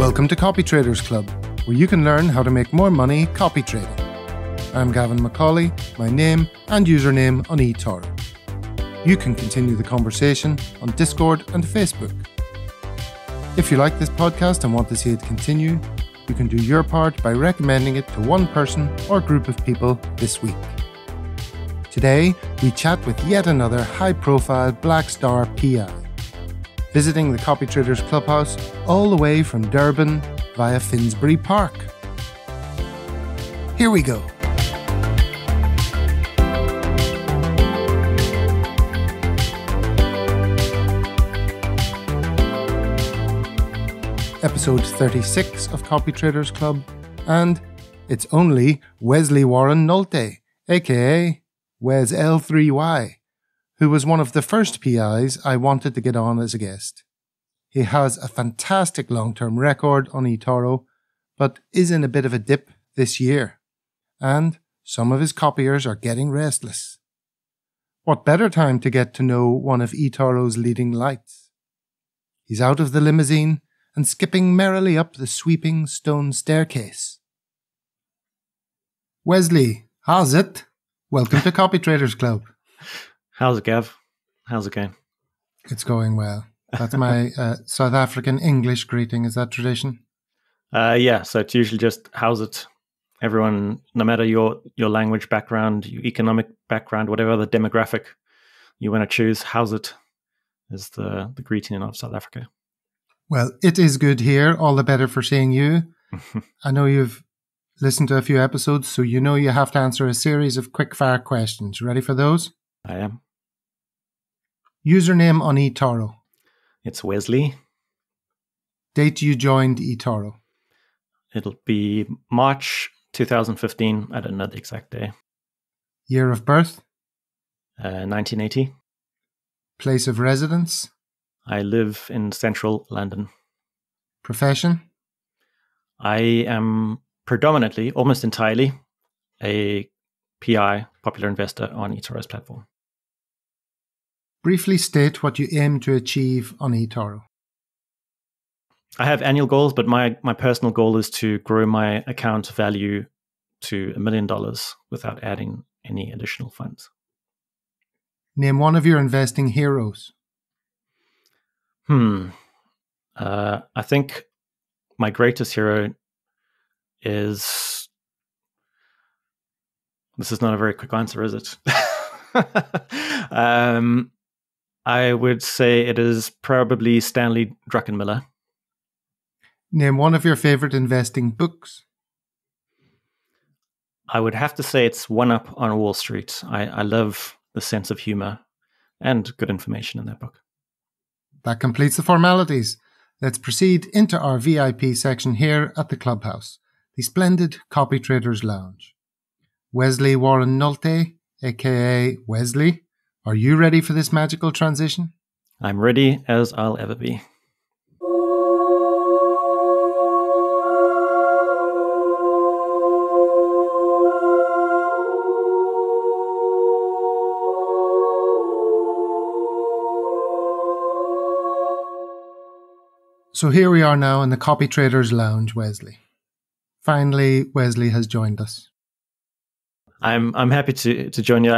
Welcome to Copytraders Club, where you can learn how to make more money copy trading. I'm Gavin McCauley, my name and username on eToro. You can continue the conversation on Discord and Facebook. If you like this podcast and want to see it continue, you can do your part by recommending it to one person or group of people this week. Today, we chat with yet another high-profile Black Star PI, visiting the Copytraders Clubhouse all the way from Durban via Finsbury Park. Here we go. Episode 36 of Copytraders Club, and it's only Wesley Warren Nolte, aka Wesl3y, who was one of the first PIs I wanted to get on as a guest. He has a fantastic long-term record on eToro, but is in a bit of a dip this year, and some of his copiers are getting restless. What better time to get to know one of eToro's leading lights? He's out of the limousine and skipping merrily up the sweeping stone staircase. Wesley, how's it? Welcome to Copytraders Club. How's it, Gav? How's it going? It's going well. That's my South African English greeting. Is that tradition? Yeah, so it's usually just, how's it? Everyone, no matter your language background, your economic background, whatever the demographic you want to choose, how's it is the greeting of South Africa. Well, it is good here. All the better for seeing you. I know you've listened to a few episodes, so you know you have to answer a series of quickfire questions. Ready for those? I am. Username on eToro. It's Wesley. Date you joined eToro. It'll be March 2015. I don't know the exact day. Year of birth. 1980. Place of residence. I live in central London. Profession. I am predominantly, almost entirely, a PI, popular investor, on eToro's platform. Briefly state what you aim to achieve on eToro. I have annual goals, but my personal goal is to grow my account value to $1 million without adding any additional funds. Name one of your investing heroes. I think my greatest hero is... This is not a very quick answer, is it? I would say it is probably Stanley Druckenmiller. Name one of your favorite investing books. I would have to say it's One Up on Wall Street. I love the sense of humor and good information in that book. That completes the formalities. Let's proceed into our VIP section here at the Clubhouse, the splendid Copytraders Lounge. Wesley Warren Nolte, aka Wesley, are you ready for this magical transition? I'm ready as I'll ever be. So here we are now in the Copytraders Lounge, Wesley. Finally, Wesley has joined us. I'm happy to join you.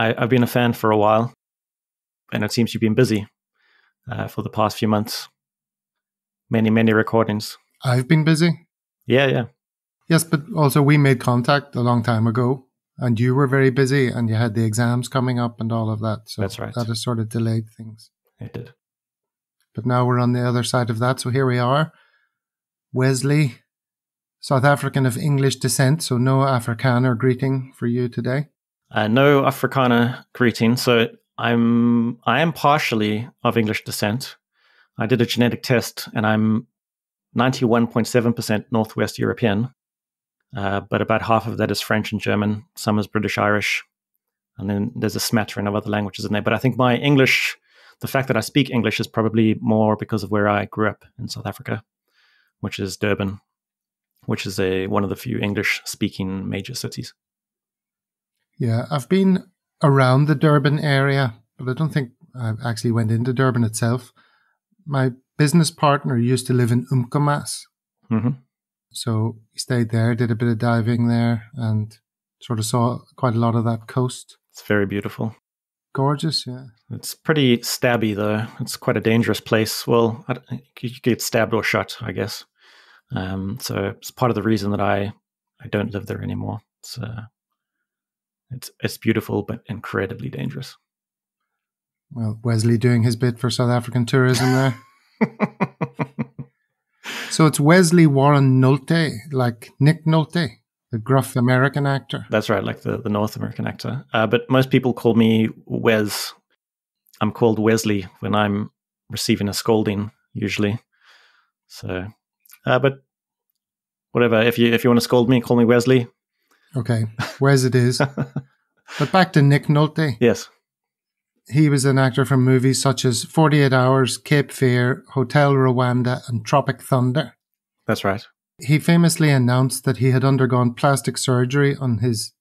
I've been a fan for a while, and it seems you've been busy for the past few months. Many recordings. I've been busy? Yeah. Yes, but also we made contact a long time ago, and you were very busy, and you had the exams coming up and all of that. So that's right. That has sort of delayed things. It did. But now we're on the other side of that, so here we are. Wesley, South African of English descent, so no Afrikaner greeting for you today. No Afrikaner greeting. So I am partially of English descent. I did a genetic test, and I'm 91.7% Northwest European, but about half of that is French and German. Some is British Irish, and then there's a smattering of other languages in there. But I think my English, the fact that I speak English, is probably more because of where I grew up in South Africa, which is Durban, which is one of the few English-speaking major cities. Yeah, I've been around the Durban area, but I don't think I actually went into Durban itself. My business partner used to live in Umkomaas. Mm-hmm. So he stayed there, did a bit of diving there, and sort of saw quite a lot of that coast. It's very beautiful. Gorgeous, yeah. It's pretty stabby, though. It's quite a dangerous place. Well, you could get stabbed or shot, I guess. So it's part of the reason that I don't live there anymore. It's beautiful, but incredibly dangerous. Well, Wesley doing his bit for South African tourism there. So it's Wesley Warren Nolte, like Nick Nolte, the gruff American actor. That's right, like the North American actor. But most people call me Wes. I'm called Wesley when I'm receiving a scolding, usually. So, but whatever. If you want to scold me, call me Wesley. Okay, Wes it is. But back to Nick Nolte. Yes. He was an actor from movies such as 48 Hours, Cape Fear, Hotel Rwanda, and Tropic Thunder. That's right. He famously announced that he had undergone plastic surgery on his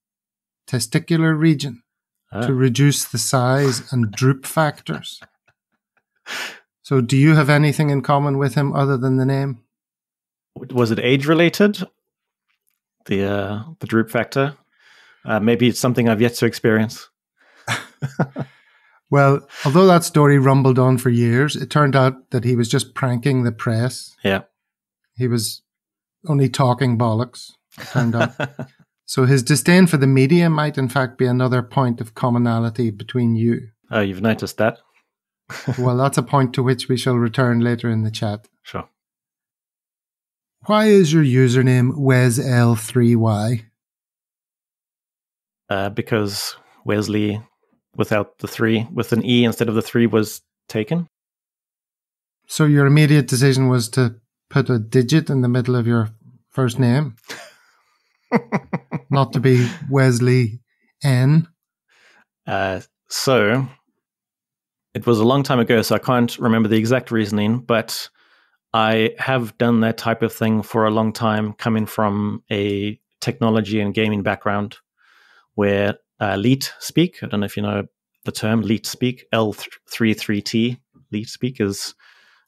testicular region to reduce the size and droop factors. So do you have anything in common with him other than the name? Was it age-related? The droop factor? Maybe it's something I've yet to experience. Well, although that story rumbled on for years, it turned out that he was just pranking the press. Yeah. He was only talking bollocks, it turned out. So his disdain for the media might in fact be another point of commonality between you. Oh, you've noticed that? Well, that's a point to which we shall return later in the chat. Sure. Why is your username Wesl3y? Because Wesley, without the 3, with an E instead of the 3, was taken. So your immediate decision was to put a digit in the middle of your first name? Not to be Wesley N? So it was a long time ago, so I can't remember the exact reasoning, but I have done that type of thing for a long time, coming from a technology and gaming background where leet speak, I don't know if you know the term leet speak, L33T, leet speak is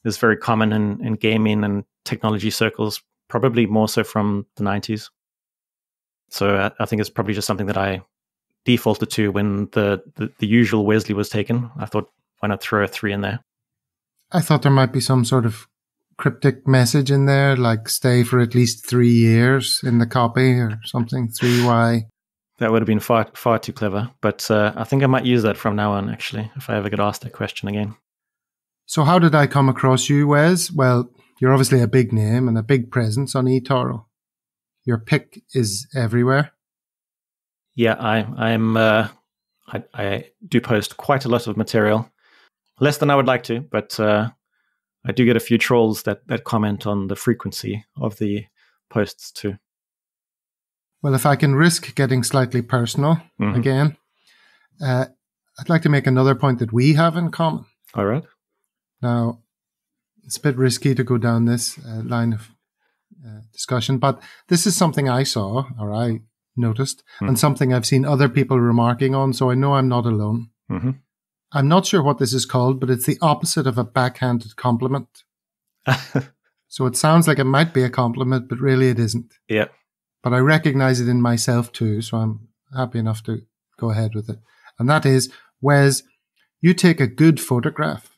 very common in gaming and technology circles, probably more so from the 90s. So I think it's probably just something that I defaulted to when the usual Wesley was taken. I thought, why not throw a 3 in there? I thought there might be some sort of cryptic message in there, like stay for at least 3 years in the copy or something, 3Y. That would have been far too clever. But I think I might use that from now on, actually, if I ever get asked that question again. So how did I come across you, Wes? Well, you're obviously a big name and a big presence on eToro. Your pick is everywhere. Yeah, I do post quite a lot of material. Less than I would like to, but I do get a few trolls that comment on the frequency of the posts too. Well, if I can risk getting slightly personal again, I'd like to make another point that we have in common. All right. Now, it's a bit risky to go down this line of discussion, but this is something I saw or I noticed and something I've seen other people remarking on, so I know I'm not alone. Mm-hmm. I'm not sure what this is called, but it's the opposite of a backhanded compliment. So it sounds like it might be a compliment, but really it isn't. Yeah. But I recognize it in myself too, so I'm happy enough to go ahead with it. And that is, Wes, you take a good photograph.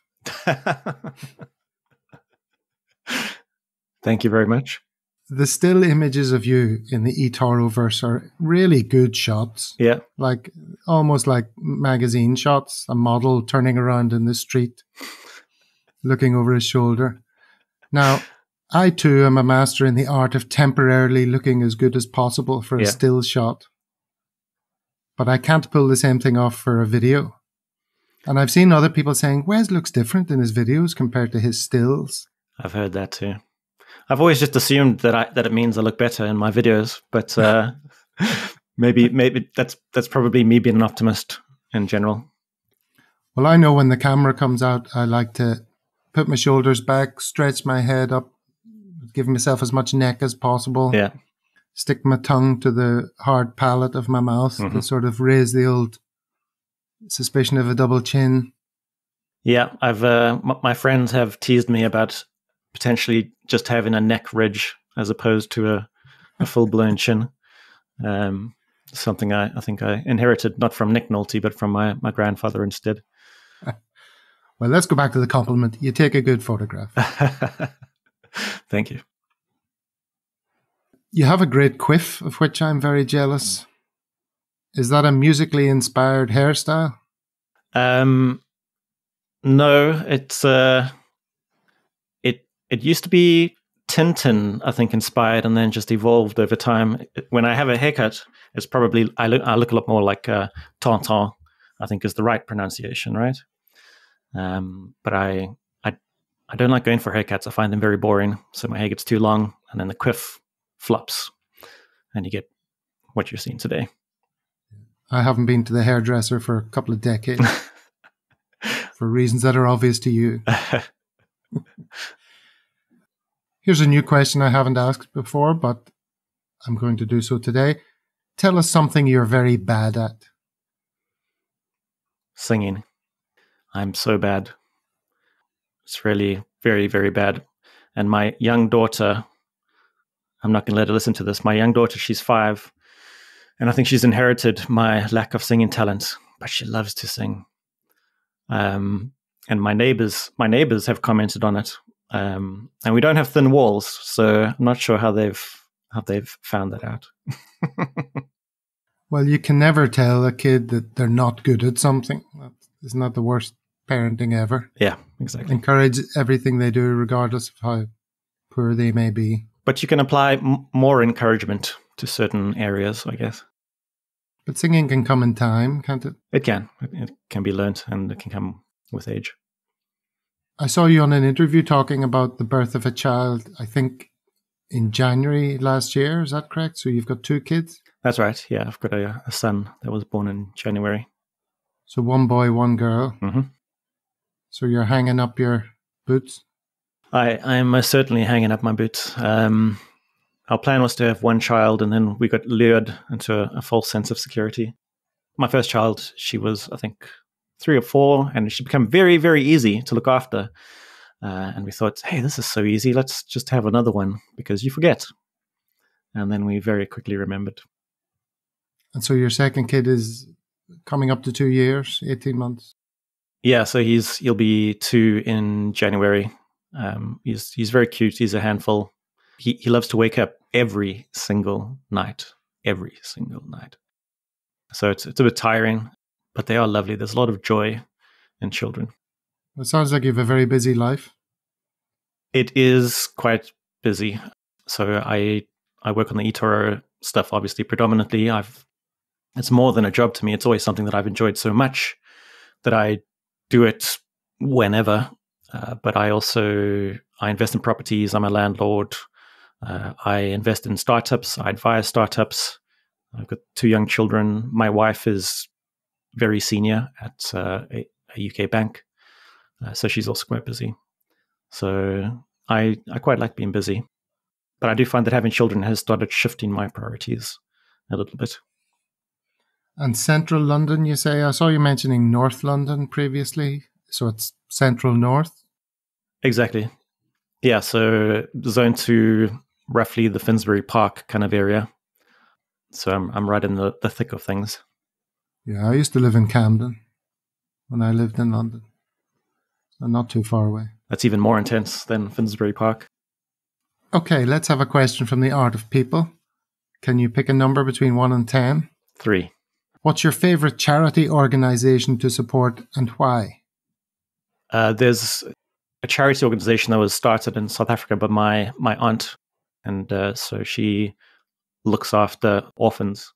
Thank you very much. The still images of you in the eToro-verse are really good shots. Yeah. Like, almost like magazine shots, a model turning around in the street, looking over his shoulder. Now, I too am a master in the art of temporarily looking as good as possible for a still shot. But I can't pull the same thing off for a video. And I've seen other people saying, Wes looks different in his videos compared to his stills. I've heard that too. I've always just assumed that it means I look better in my videos, but maybe that's probably me being an optimist in general. Well, I know when the camera comes out, I like to put my shoulders back, stretch my head up, give myself as much neck as possible. Yeah. Stick my tongue to the hard palate of my mouth to sort of raise the old suspicion of a double chin. Yeah, my friends have teased me about potentially just having a neck ridge as opposed to a full-blown chin. Something I think I inherited not from Nick Nolte, but from my grandfather instead. Well, let's go back to the compliment. You take a good photograph. Thank you. You have a great quiff, of which I'm very jealous. Is that a musically inspired hairstyle? No, it's it used to be Tintin, I think, inspired, and then just evolved over time. When I have a haircut, it's probably I look a lot more like Tintin, I think is the right pronunciation, right? But I don't like going for haircuts. I find them very boring. So my hair gets too long, and then the quiff flops, and you get what you're seeing today. I haven't been to the hairdresser for a couple of decades for reasons that are obvious to you. Here's a new question I haven't asked before, but I'm going to do so today. Tell us something you're very bad at. Singing. I'm so bad. It's really very, very bad. And my young daughter, I'm not going to let her listen to this. My young daughter, she's 5, and I think she's inherited my lack of singing talent, but she loves to sing. And my neighbors have commented on it. And we don't have thin walls, so I'm not sure how they've found that out. Well, you can never tell a kid that they're not good at something. Isn't that the worst parenting ever? Yeah, exactly. Encourage everything they do, regardless of how poor they may be. But you can apply more encouragement to certain areas, I guess. But singing can come in time, can't it? It can. It can be learnt, and it can come with age. I saw you on an interview talking about the birth of a child, I think in January last year. Is that correct? So you've got 2 kids? That's right. Yeah, I've got a son that was born in January. So 1 boy, 1 girl. Mm-hmm. So you're hanging up your boots? I'm most certainly hanging up my boots. Our plan was to have 1 child, and then we got lured into a false sense of security. My first child, she was, I think, 3 or 4, and she became very, very easy to look after. And we thought, hey, this is so easy. Let's just have another one, because you forget. And then we very quickly remembered. And so your second kid is coming up to 2 years, 18 months? Yeah, so he'll be 2 in January. He's very cute. He's a handful. He loves to wake up every single night. So it's a bit tiring, but they are lovely. There's a lot of joy in children. It sounds like you have a very busy life. It is quite busy. So I work on the eToro stuff, obviously, predominantly. It's more than a job to me. It's always something that I've enjoyed so much that I do it whenever. But I invest in properties. I'm a landlord. I invest in startups. I advise startups. I've got 2 young children. My wife is very senior at a UK bank. So she's also quite busy. So I quite like being busy. But I do find that having children has started shifting my priorities a little bit. And central London, you say? I saw you mentioning North London previously. So it's central north? Exactly. Yeah, so zone 2, roughly the Finsbury Park kind of area. So I'm right in the thick of things. Yeah, I used to live in Camden when I lived in London. So not too far away. That's even more intense than Finsbury Park. Okay, let's have a question from the art of people. Can you pick a number between 1 and 10? 3. What's your favorite charity organization to support and why? There's a charity organization that was started in South Africa by my aunt. And so she looks after orphans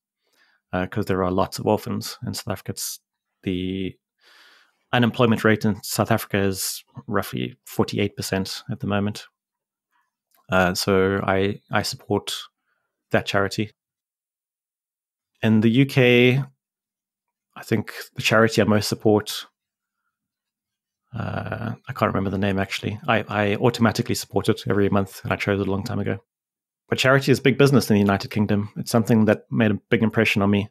because there are lots of orphans in South Africa. The unemployment rate in South Africa is roughly 48% at the moment. So I support that charity. In the UK, I think the charity I most support, I can't remember the name actually. I automatically support it every month, and I chose it a long time ago. But charity is big business in the United Kingdom. It's something that made a big impression on me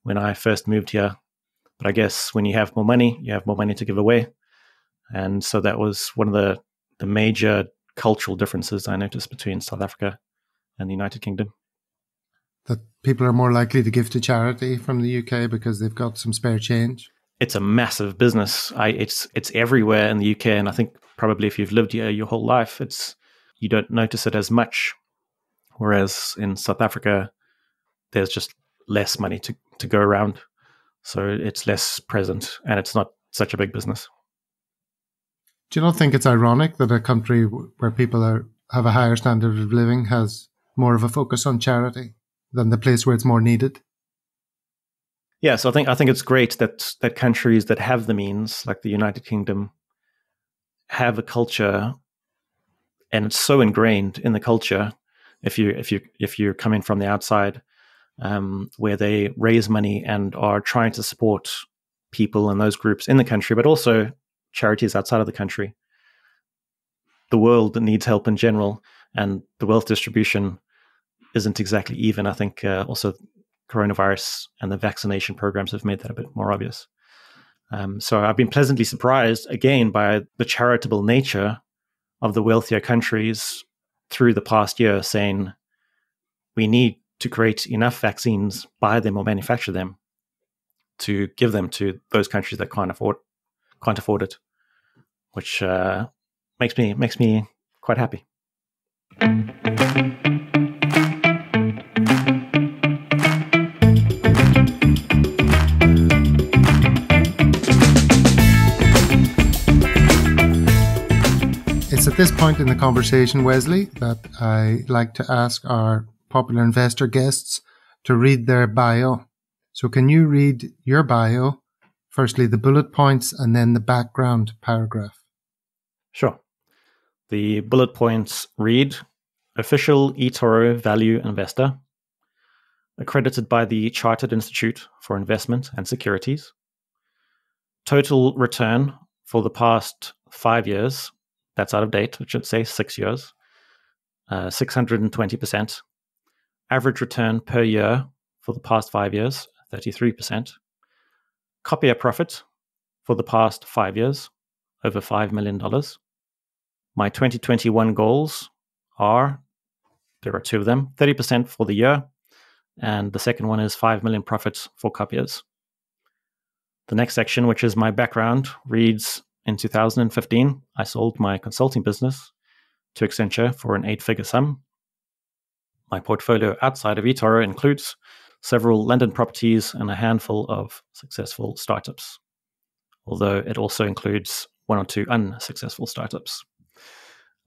when I first moved here. But I guess when you have more money to give away. And so that was one of the major cultural differences I noticed between South Africa and the United Kingdom. That people are more likely to give to charity from the UK because they've got some spare change? It's a massive business. It's everywhere in the UK, and I think probably if you've lived here your whole life, you don't notice it as much. Whereas in South Africa, there's just less money to go around, so it's less present, and it's not such a big business. Do you not think it's ironic that a country where people have a higher standard of living has more of a focus on charity than the place where it's more needed? Yeah, so I think it's great that countries that have the means, like the United Kingdom, have a culture, and it's so ingrained in the culture. If you're coming from the outside, where they raise money and are trying to support people and those groups in the country, but also charities outside of the country. The world needs help in general, and the wealth distribution isn't exactly even. I think also coronavirus and the vaccination programs have made that a bit more obvious. So I've been pleasantly surprised, again, by the charitable nature of the wealthier countries through the past year, saying we need to create enough vaccines, buy them or manufacture them, to give them to those countries that can't afford it, which makes me quite happy. It's at this point in the conversation, Wesley, that I like to ask our popular investor guests to read their bio. So can you read your bio, firstly the bullet points and then the background paragraph? Sure. The bullet points read: official eToro value investor, accredited by the Chartered Institute for Investment and Securities. Total return for the past 5 years, that's out of date, it should say 6 years, 620%. Average return per year for the past 5 years, 33%. Copier profit for the past 5 years, over $5 million. My 2021 goals there are two of them, 30% for the year, and the second one is 5 million profits for copiers. The next section, which is my background, reads: in 2015, I sold my consulting business to Accenture for an 8-figure sum. My portfolio outside of eToro includes several London properties and a handful of successful startups, although it also includes 1 or 2 unsuccessful startups.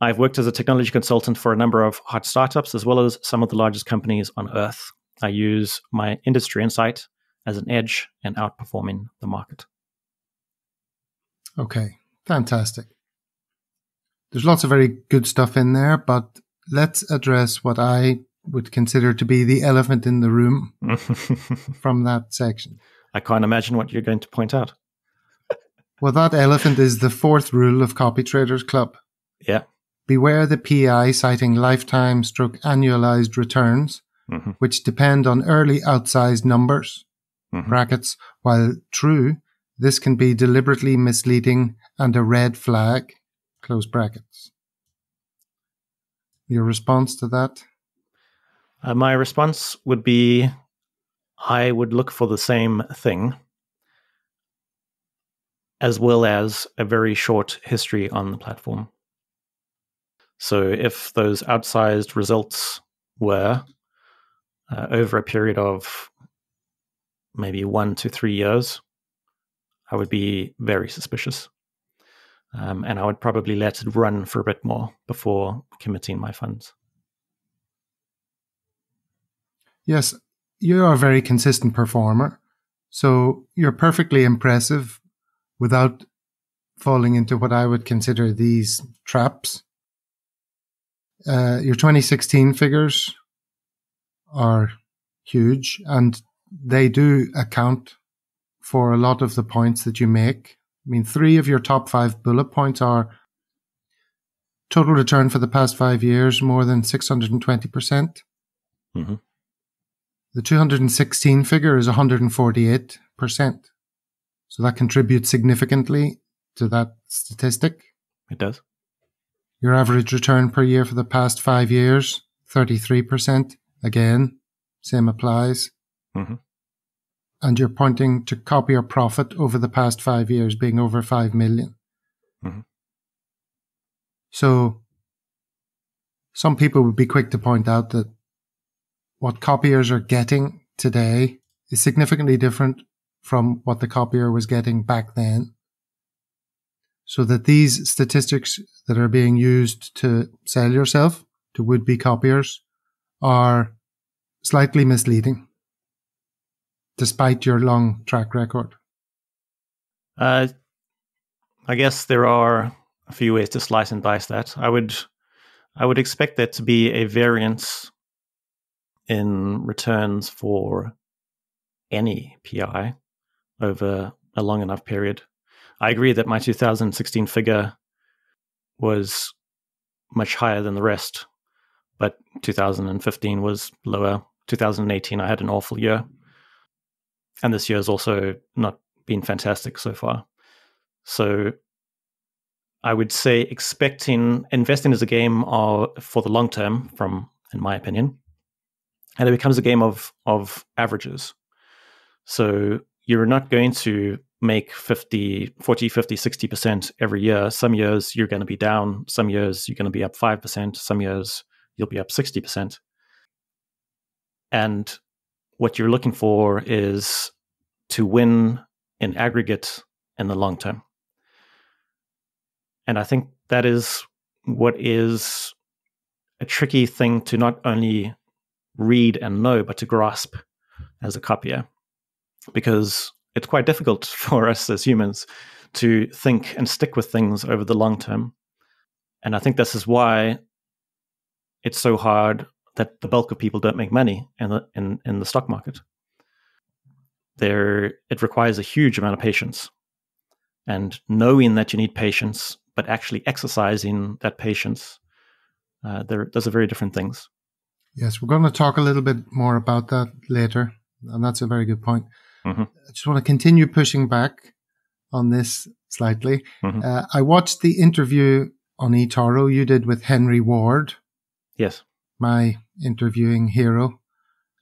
I've worked as a technology consultant for a number of hot startups, as well as some of the largest companies on earth. I use my industry insight as an edge in outperforming the market. Okay, fantastic. There's lots of very good stuff in there, but let's address what I would consider to be the elephant in the room from that section. I can't imagine what you're going to point out. Well, that elephant is the 4th rule of Copytraders Club. Yeah. Beware the PI citing lifetime/annualized returns, which depend on early outsized numbers, brackets, while true, this can be deliberately misleading and a red flag, close brackets. Your response to that? My response would be, I would look for the same thing, as well as a very short history on the platform. So if those outsized results were over a period of maybe 1 to 3 years, I would be very suspicious. And I would probably let it run for a bit more before committing my funds. Yes, you are a very consistent performer. So you're perfectly impressive without falling into what I would consider these traps. Your 2016 figures are huge, and they do account for a lot of the points that you make. I mean, 3 of your top 5 bullet points are total return for the past 5 years, more than 620%. Mm-hmm. The 216 figure is 148%. So that contributes significantly to that statistic? It does. Your average return per year for the past 5 years, 33%. Again, same applies. Mm-hmm. And you're pointing to copier profit over the past 5 years being over 5 million. Mm-hmm. So some people would be quick to point out that what copiers are getting today is significantly different from what the copier was getting back then. So that these statistics that are being used to sell yourself to would-be copiers are slightly misleading, despite your long track record. I guess there are a few ways to slice and dice that. I would expect there to be a variance in returns for any PI over a long enough period. I agree that my 2016 figure was much higher than the rest, but 2015 was lower. 2018, I had an awful year. And this year has also not been fantastic so far. So I would say investing is a game for the long term, in my opinion. And it becomes a game of averages. So you're not going to make 40, 50, 60% every year. Some years you're going to be down. Some years you're going to be up 5%. Some years you'll be up 60%. And what you're looking for is to win in aggregate in the long term. And I think that is what is a tricky thing to not only read and know, but to grasp as a copier. Because it's quite difficult for us as humans to think and stick with things over the long term. And I think this is why it's so hard that the bulk of people don't make money in the stock market. It requires a huge amount of patience. And knowing that you need patience, but actually exercising that patience, those are very different things. Yes, we're going to talk a little bit more about that later. And that's a very good point. Mm-hmm. I just want to continue pushing back on this slightly. Mm-hmm. I watched the interview on eToro you did with Henry Ward. Yes. My interviewing hero.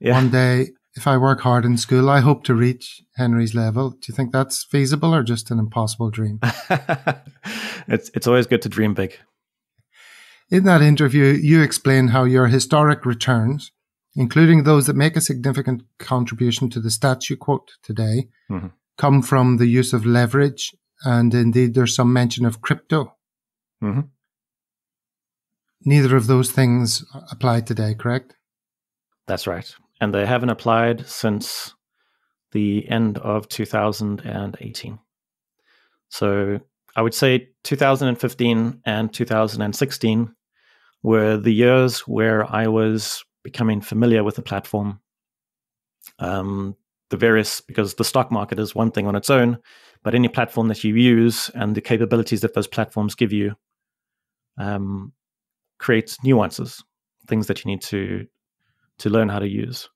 Yeah. One day, if I work hard in school, I hope to reach Henry's level. Do you think that's feasible or just an impossible dream? It's always good to dream big. In that interview, you explain how your historic returns, including those that make a significant contribution to the stats you quote today, mm-hmm. come from the use of leverage, and indeed there's some mention of crypto. Mm-hmm. Neither of those things apply today, correct? That's right. And they haven't applied since the end of 2018. So I would say 2015 and 2016 were the years where I was becoming familiar with the platform. Because the stock market is one thing on its own, but any platform that you use and the capabilities that those platforms give you creates nuances, things that you need to learn how to use.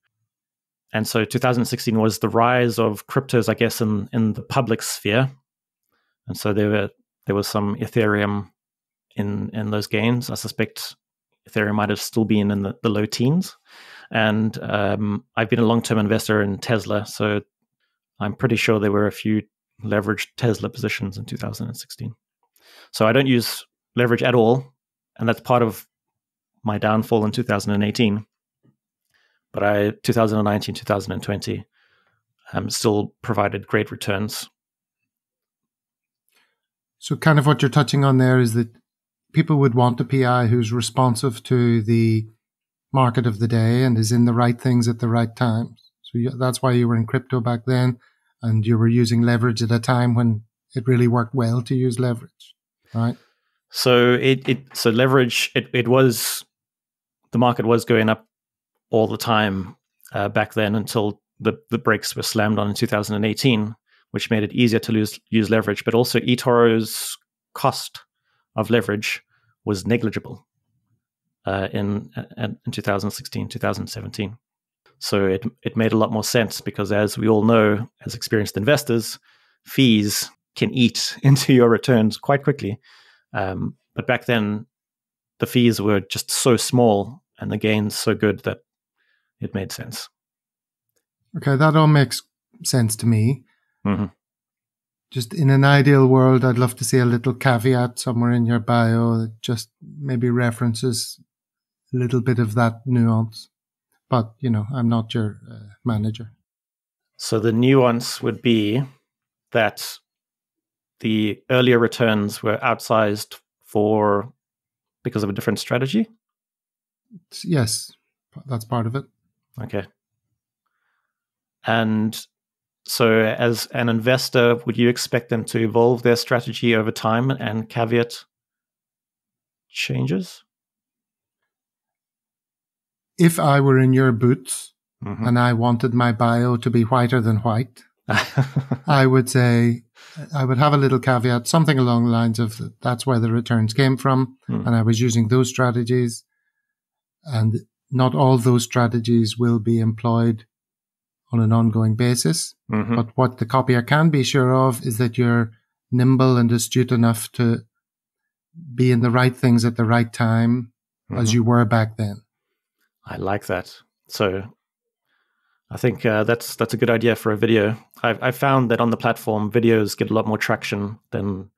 And so 2016 was the rise of cryptos, I guess, in the public sphere. And so there was some Ethereum in those gains. I suspect Ethereum might have still been in the low teens. And I've been a long-term investor in Tesla, so I'm pretty sure there were a few leveraged Tesla positions in 2016. So I don't use leverage at all, and that's part of my downfall in 2018. But 2019, 2020 still provided great returns. So kind of what you're touching on there is that people would want a PI who's responsive to the market of the day and is in the right things at the right time. So that's why you were in crypto back then, and you were using leverage at a time when it really worked well to use leverage, right? So leverage, the market was going up all the time back then until the brakes were slammed on in 2018, which made it easier to use leverage. But also eToro's cost of leverage was negligible in 2016, 2017. So it made a lot more sense because, as we all know, as experienced investors, fees can eat into your returns quite quickly. But back then, the fees were just so small and the gains so good that it made sense. Okay, that all makes sense to me. Mm-hmm. Just in an ideal world, I'd love to see a little caveat somewhere in your bio that just maybe references a little bit of that nuance. But, I'm not your manager. So the nuance would be that the earlier returns were outsized because of a different strategy? Yes, that's part of it. Okay. And so as an investor, would you expect them to evolve their strategy over time and caveat changes? If I were in your boots and I wanted my bio to be whiter than white, I would say, I would have a little caveat, something along the lines of that's where the returns came from, and I was using those strategies, and not all those strategies will be employed on an ongoing basis. But what the copier can be sure of is that you're nimble and astute enough to be in the right things at the right time as you were back then. I like that. So I think that's a good idea for a video. I've found that on the platform, videos get a lot more traction than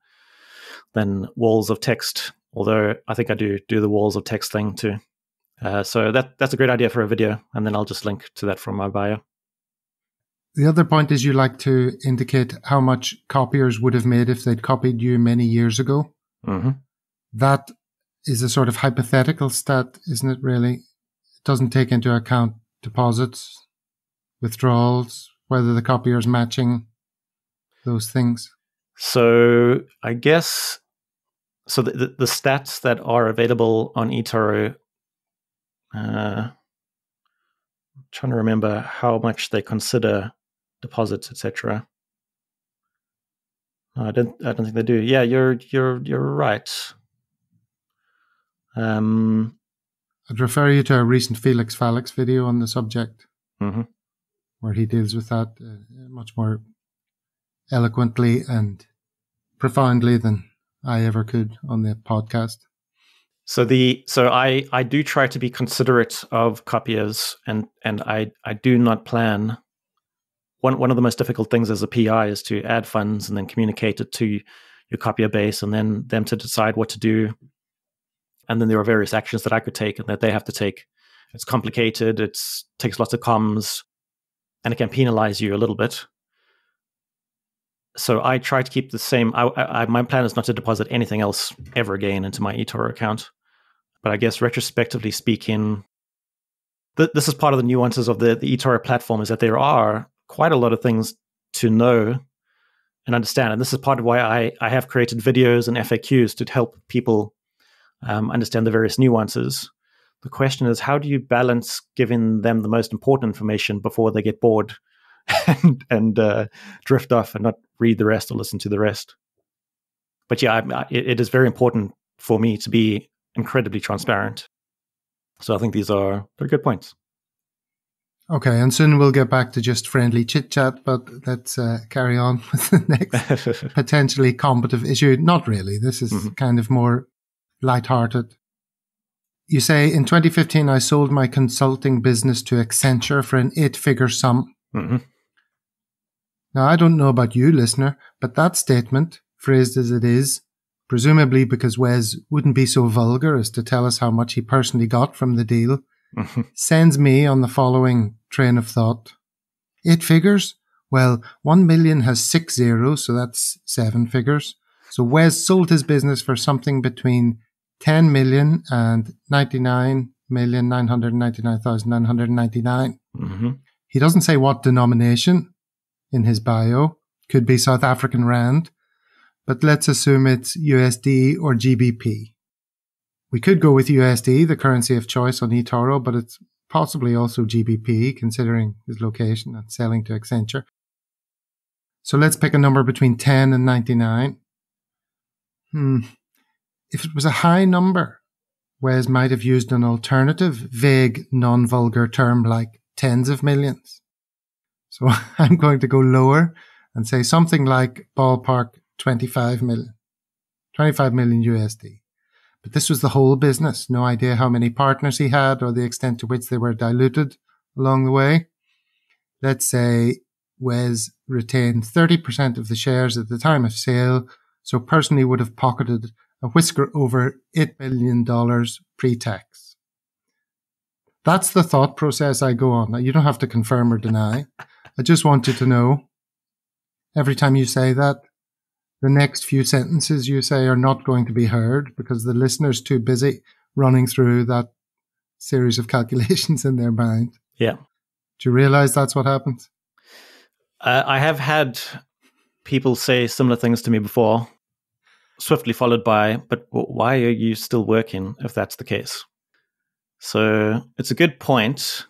walls of text, although I think I do the walls of text thing too. So that's a great idea for a video, and then I'll just link to that from my bio. The other point is you like to indicate how much copiers would have made if they'd copied you many years ago. That is a sort of hypothetical stat, isn't it, really? It doesn't take into account deposits, withdrawals, whether the copier is matching those things. So I guess, so the stats that are available on eToro, I'm trying to remember how much they consider deposits, etc. No, I don't think they do. Yeah, you're right. I'd refer you to a recent Felix Falix video on the subject, where he deals with that much more eloquently and profoundly than I ever could on the podcast. So I do try to be considerate of copiers, and I do not plan. One of the most difficult things as a PI is to add funds and then communicate it to your copier base, and then them to decide what to do. And then there are various actions that I could take and that they have to take. It's complicated. It takes lots of comms, and it can penalize you a little bit. So I try to keep the same. My plan is not to deposit anything else ever again into my eToro account. But I guess retrospectively speaking, this is part of the nuances of the eToro platform, is that there are quite a lot of things to know and understand. And this is part of why I have created videos and FAQs to help people understand the various nuances. The question is, how do you balance giving them the most important information before they get bored and drift off and not read the rest or listen to the rest? But yeah, it is very important for me to be incredibly transparent. So I think they're good points. Okay, and soon we'll get back to just friendly chit-chat, but let's carry on with the next potentially combative issue. Not really. This is kind of more lighthearted. You say, in 2015, I sold my consulting business to Accenture for an 8-figure sum. Now, I don't know about you, listener, but that statement, phrased as it is, presumably because Wes wouldn't be so vulgar as to tell us how much he personally got from the deal, sends me on the following train of thought. 8 figures? Well, 1 million has 6 zeros, so that's 7 figures. So Wes sold his business for something between 10 million and 99,999,999. He doesn't say what denomination in his bio. Could be South African Rand, but let's assume it's USD or GBP. We could go with USD, the currency of choice on eToro, but it's possibly also GBP, considering his location and selling to Accenture. So let's pick a number between 10 and 99. If it was a high number, Wes might have used an alternative, vague, non-vulgar term like tens of millions. So I'm going to go lower and say something like ballpark 25 million. 25 million USD. But this was the whole business. No idea how many partners he had or the extent to which they were diluted along the way. Let's say Wes retained 30% of the shares at the time of sale, so personally would have pocketed a whisker over $8 million pre-tax. That's the thought process I go on. Now, you don't have to confirm or deny. I just want you to know, every time you say that, the next few sentences you say are not going to be heard because the listener's too busy running through that series of calculations in their mind. Yeah. Do you realize that's what happens? I have had people say similar things to me before, swiftly followed by, but why are you still working if that's the case? So it's a good point.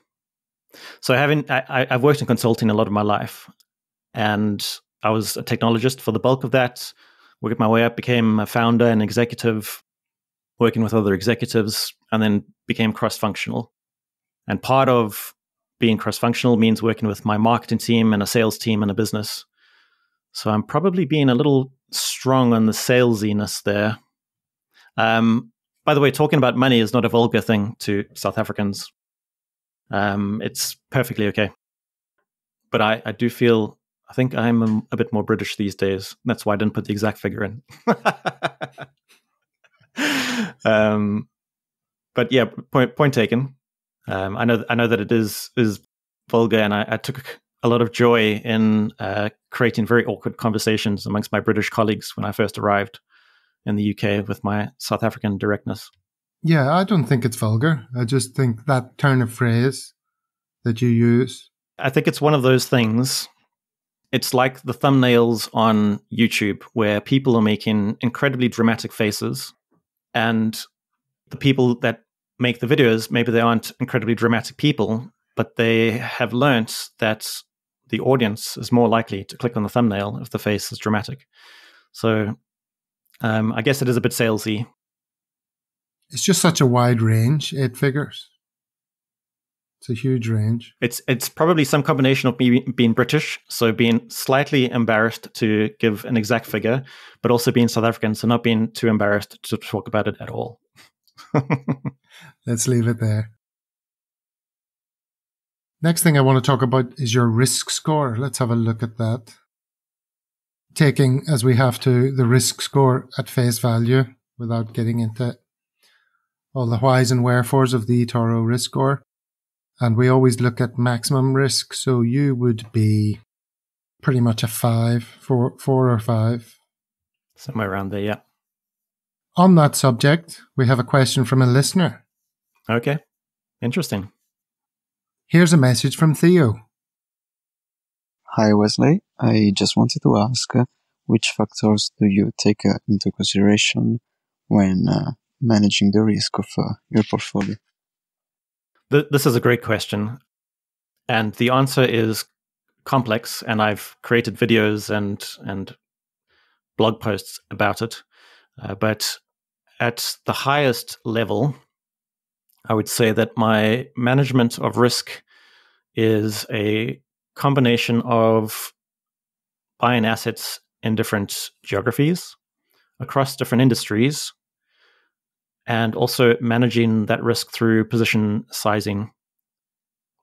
So I've worked in consulting a lot of my life, and I was a technologist for the bulk of that, worked my way up, became a founder and executive, working with other executives, and then became cross-functional. And part of being cross-functional means working with my marketing team and a sales team and a business. So I'm probably being a little strong on the salesiness there. By the way, talking about money is not a vulgar thing to South Africans. It's perfectly okay. But I do feel, I think I'm a bit more British these days. That's why I didn't put the exact figure in. But yeah, point taken. I know that it is vulgar, and I took a lot of joy in creating very awkward conversations amongst my British colleagues when I first arrived in the UK with my South African directness. Yeah, I don't think it's vulgar. I just think that turn of phrase that you use. I think it's one of those things. It's like the thumbnails on YouTube where people are making incredibly dramatic faces, and the people that make the videos, maybe they aren't incredibly dramatic people, but they have learnt that the audience is more likely to click on the thumbnail if the face is dramatic. So I guess it is a bit salesy. It's just such a wide range, 8 figures. It's a huge range. It's probably some combination of me being British, so being slightly embarrassed to give an exact figure, but also being South African, so not being too embarrassed to talk about it at all. Let's leave it there. Next thing I want to talk about is your risk score. Let's have a look at that. Taking, as we have to, the risk score at face value without getting into all the whys and wherefores of the eToro risk score. And we always look at maximum risk. So you would be pretty much a 5, 4 or 5. Somewhere around there, yeah. On that subject, we have a question from a listener. Okay, interesting. Here's a message from Theo. Hi, Wesley. I just wanted to ask, which factors do you take into consideration when managing the risk of your portfolio? This is a great question. And the answer is complex, and I've created videos and blog posts about it. But at the highest level, I would say that my management of risk is a combination of buying assets in different geographies, across different industries, and also managing that risk through position sizing.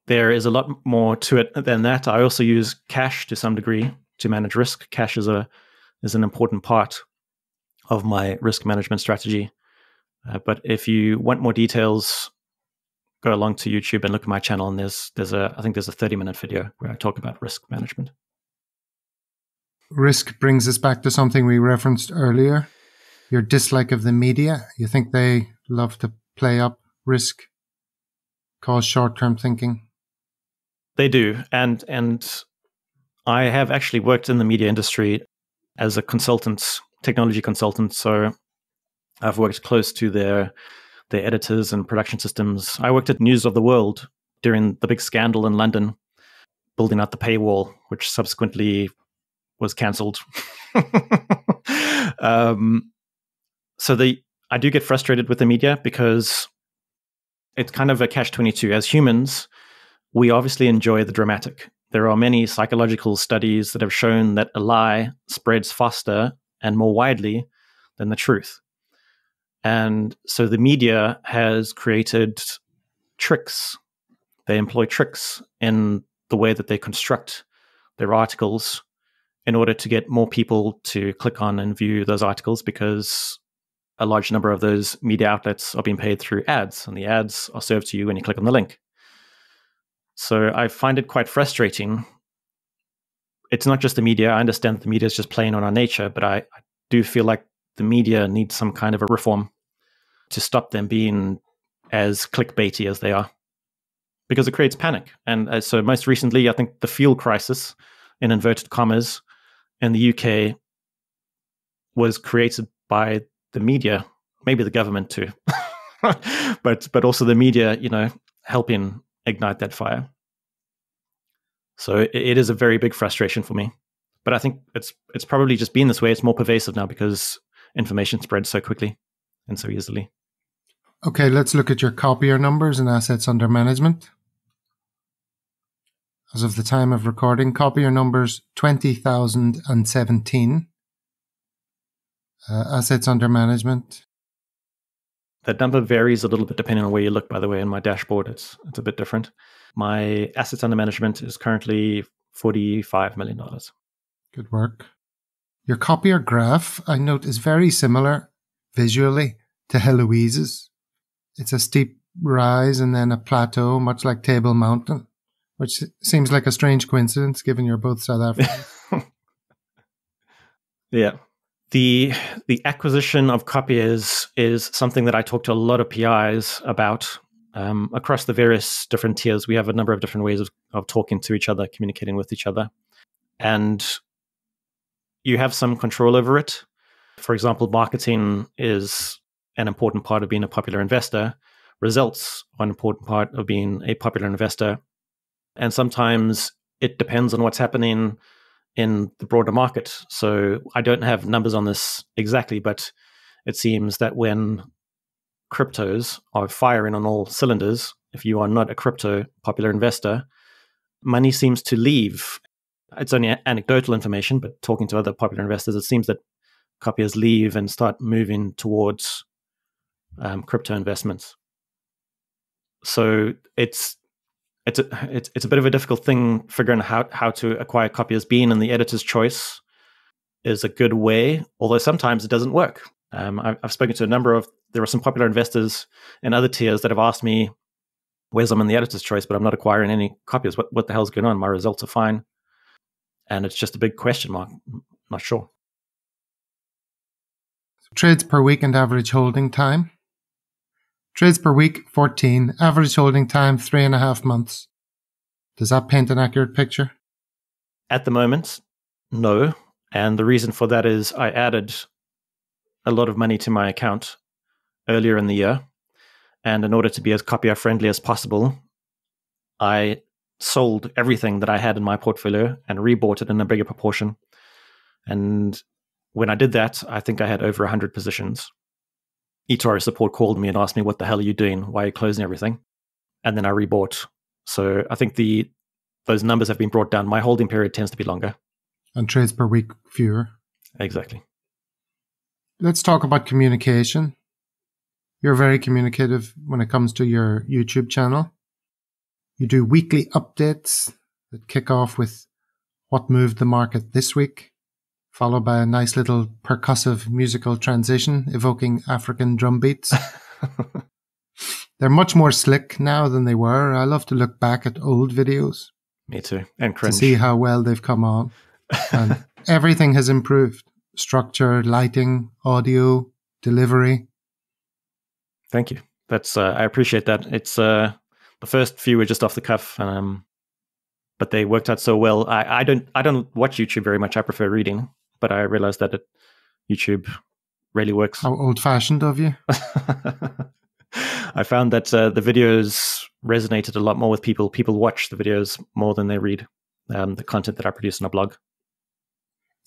There is a lot more to it than that. I also use cash to some degree to manage risk. Cash is an important part of my risk management strategy. But if you want more details, go along to YouTube and look at my channel, and I think there's a 30-minute video where I talk about risk management. Risk brings us back to something we referenced earlier, your dislike of the media. You think they love to play up risk, cause short-term thinking? They do. And I have actually worked in the media industry as a consultant, technology consultant. So I've worked close to their editors and production systems. I worked at News of the World during the big scandal in London, building out the paywall, which subsequently was cancelled. I do get frustrated with the media because it's kind of a catch-22. As humans, we obviously enjoy the dramatic. There are many psychological studies that have shown that a lie spreads faster and more widely than the truth. And so the media has created tricks. They employ tricks in the way that they construct their articles in order to get more people to click on and view those articles, because a large number of those media outlets are being paid through ads, and the ads are served to you when you click on the link. So I find it quite frustrating. It's not just the media. I understand that the media is just playing on our nature, but I do feel like the media needs some kind of a reform to stop them being as clickbaity as they are, because it creates panic. And so most recently, I think the fuel crisis, in inverted commas, in the UK was created by the media, maybe the government too, but also the media, helping ignite that fire. So it is a very big frustration for me. But I think it's probably just been this way. It's more pervasive now because information spreads so quickly and so easily. Okay, let's look at your copier numbers and assets under management. As of the time of recording, copier numbers 20,017. Assets under management. That number varies a little bit depending on where you look, by the way. In my dashboard, it's a bit different. My assets under management is currently $45 million. Good work. Your copier graph, I note, is very similar visually to Heloise's. It's a steep rise and then a plateau, much like Table Mountain, which seems like a strange coincidence given you're both South Africans. Yeah. The acquisition of copiers is something that I talk to a lot of PIs about across the various different tiers. We have a number of different ways of talking to each other, communicating with each other. And you have some control over it. For example, marketing is an important part of being a popular investor. Results are an important part of being a popular investor. And sometimes it depends on what's happening in the broader market. So I don't have numbers on this exactly, but it seems that when cryptos are firing on all cylinders, if you are not a crypto popular investor, money seems to leave. It's only anecdotal information, but talking to other popular investors, it seems that copiers leave and start moving towards crypto investments. So it's a bit of a difficult thing figuring out how to acquire copiers. Being in the editor's choice is a good way, although sometimes it doesn't work. I've spoken to there are some popular investors in other tiers that have asked me, whereas I'm in the editor's choice, but I'm not acquiring any copiers. What the hell's going on? My results are fine. And it's just a big question mark. Not sure. Trades per week and average holding time. Trades per week, 14. Average holding time, 3.5 months. Does that paint an accurate picture? At the moment, no. And the reason for that is I added a lot of money to my account earlier in the year. And in order to be as copier friendly as possible, I sold everything that I had in my portfolio and rebought it in a bigger proportion. And when I did that, I think I had over 100 positions. eToro support called me and asked me, what the hell are you doing? Why are you closing everything? And then I rebought. So I think those numbers have been brought down. My holding period tends to be longer. And trades per week, fewer. Exactly. Let's talk about communication. You're very communicative when it comes to your YouTube channel. You do weekly updates that kick off with what moved the market this week, followed by a nice little percussive musical transition evoking African drum beats. They're much more slick now than they were. I love to look back at old videos. Me too. And cringe. To see how well they've come on. And everything has improved. Structure, lighting, audio, delivery. Thank you. That's I appreciate that. It's the first few were just off the cuff, but they worked out so well. I don't watch YouTube very much. I prefer reading, but I realized that YouTube really works. How old-fashioned of you. I found that the videos resonated a lot more with people. People watch the videos more than they read the content that I produce on a blog.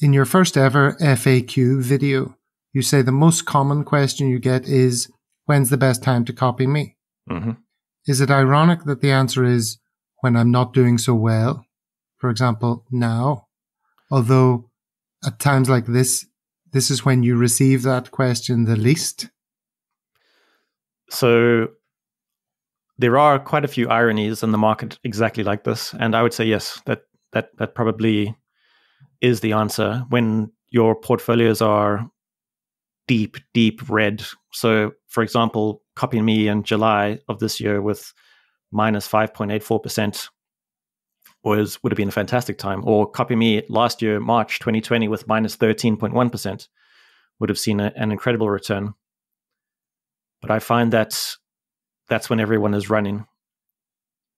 In your first ever FAQ video, you say the most common question you get is, when's the best time to copy me? Mm-hmm. Is it ironic that the answer is when I'm not doing so well? For example, now. Although at times like this, this is when you receive that question the least? So there are quite a few ironies in the market exactly like this. And I would say, yes, that probably is the answer when your portfolios are deep red. So, for example, Copy Me in July of this year with minus 5.84% would have been a fantastic time. Or Copy Me last year, March 2020, with minus 13.1%, would have seen an incredible return. But I find that's when everyone is running,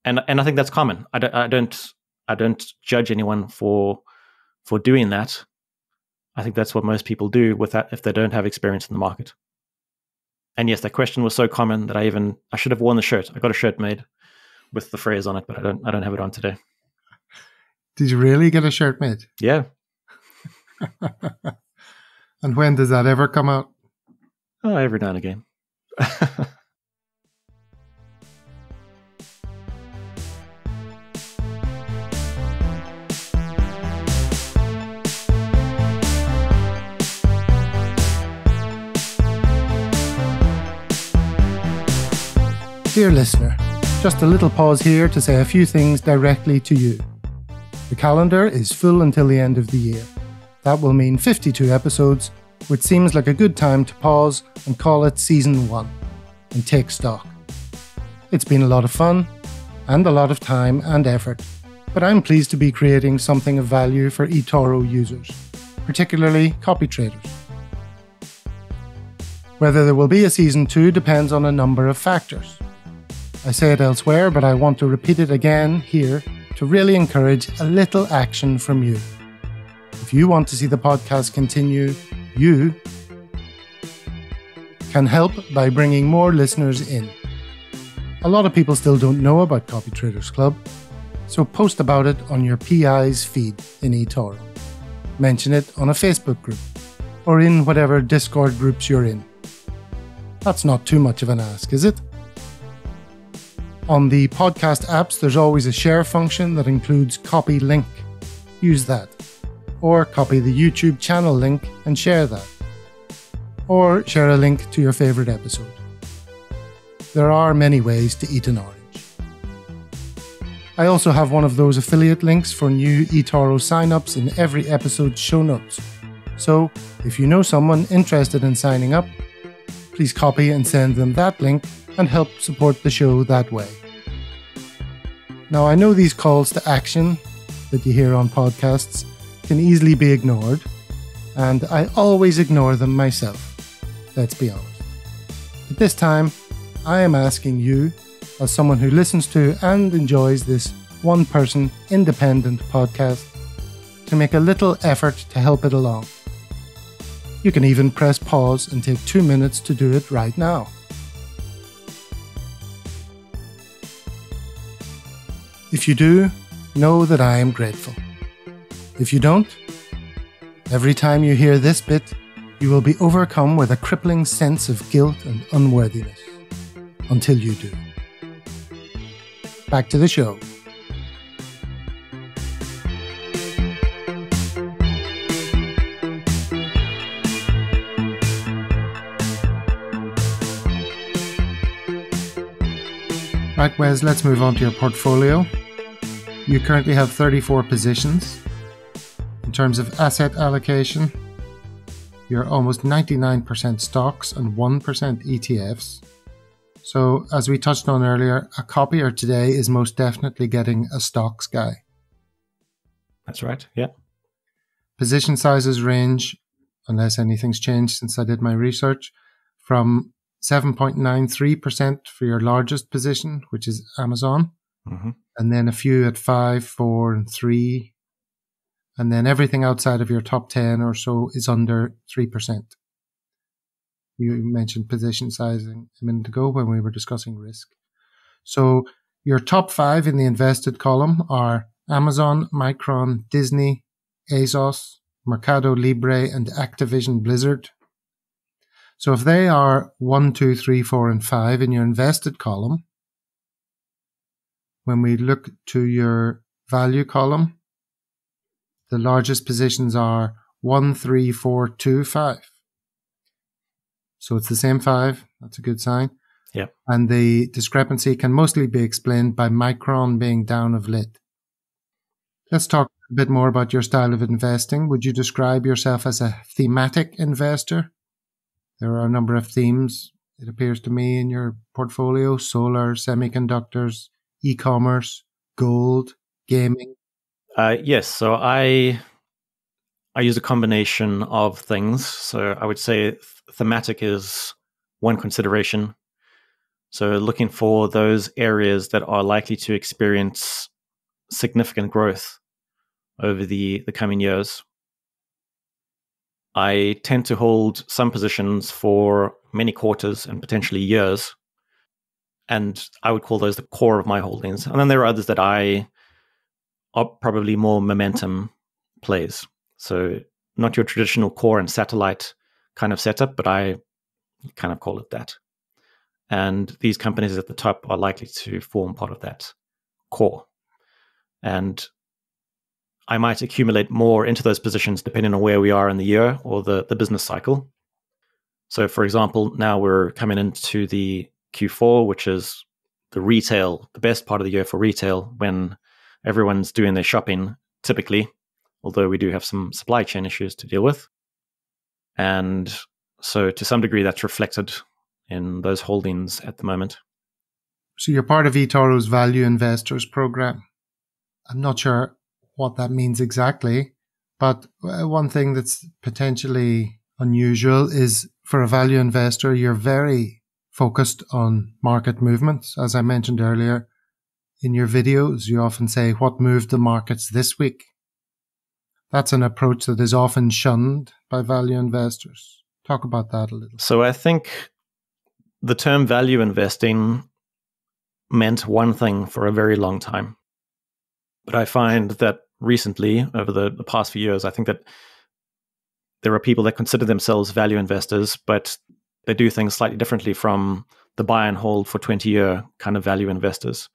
and I think that's common. I don't judge anyone for doing that. I think that's what most people do with that if they don't have experience in the market. And yes, that question was so common that I should have worn the shirt. I got a shirt made with the phrase on it, but I don't have it on today. Did you really get a shirt made? Yeah. And when does that ever come out? Oh, every now and again. Dear listener, just a little pause here to say a few things directly to you. The calendar is full until the end of the year. That will mean 52 episodes, which seems like a good time to pause and call it Season 1 and take stock. It's been a lot of fun and a lot of time and effort, but I'm pleased to be creating something of value for eToro users, particularly copy traders. Whether there will be a Season 2 depends on a number of factors. I say it elsewhere, but I want to repeat it again here to really encourage a little action from you. If you want to see the podcast continue, you can help by bringing more listeners in. A lot of people still don't know about Copytraders Club, so post about it on your PI's feed in eToro. Mention it on a Facebook group or in whatever Discord groups you're in. That's not too much of an ask, is it? On the podcast apps, there's always a share function that includes copy link. Use that. Or copy the YouTube channel link and share that. Or share a link to your favorite episode. There are many ways to eat an orange. I also have one of those affiliate links for new eToro signups in every episode's show notes. So, if you know someone interested in signing up, please copy and send them that link and help support the show that way. Now, I know these calls to action that you hear on podcasts can easily be ignored, and I always ignore them myself, let's be honest. But this time, I am asking you, as someone who listens to and enjoys this one-person independent podcast, to make a little effort to help it along. You can even press pause and take 2 minutes to do it right now. If you do, know that I am grateful. If you don't, every time you hear this bit, you will be overcome with a crippling sense of guilt and unworthiness. Until you do. Back to the show. Right, Wes, let's move on to your portfolio. You currently have 34 positions. In terms of asset allocation, you're almost 99% stocks and 1% ETFs. So, as we touched on earlier, a copier today is most definitely getting a stocks guy. That's right, yeah. Position sizes range, unless anything's changed since I did my research, from 7.93% for your largest position, which is Amazon, and then a few at 5, 4, and 3, and then everything outside of your top 10 or so is under 3%. You mentioned position sizing a minute ago when we were discussing risk. So your top 5 in the invested column are Amazon, Micron, Disney, Asos, Mercado Libre, and Activision Blizzard. So if they are 1, 2, 3, 4, and 5 in your invested column, when we look to your value column, the largest positions are 13425. So it's the same 5. That's a good sign. Yeah. And the discrepancy can mostly be explained by Micron being down of late. Let's talk a bit more about your style of investing. Would you describe yourself as a thematic investor? There are a number of themes, it appears to me, in your portfolio: solar, semiconductors, e-commerce, gold, gaming. Yes. So I use a combination of things. So I would say thematic is one consideration. So looking for those areas that are likely to experience significant growth over the coming years. I tend to hold some positions for many quarters and potentially years, and I would call those the core of my holdings. And then there are others that are probably more momentum plays. So not your traditional core and satellite kind of setup, but I kind of call it that. And these companies at the top are likely to form part of that core. And I might accumulate more into those positions depending on where we are in the year or the business cycle. So, for example, now we're coming into the Q4, which is the best part of the year for retail, when everyone's doing their shopping typically, although we do have some supply chain issues to deal with. And so to some degree, that's reflected in those holdings at the moment. So you're part of eToro's Value Investors program. I'm not sure what that means exactly, but one thing that's potentially unusual is, for a value investor, you're very focused on market movements. As I mentioned earlier, in your videos, you often say, what moved the markets this week? That's an approach that is often shunned by value investors. Talk about that a little. So I think the term value investing meant one thing for a very long time. But I find that recently, over the past few years, I think that there are people that consider themselves value investors, but they do things slightly differently from the buy and hold for 20-year kind of value investors.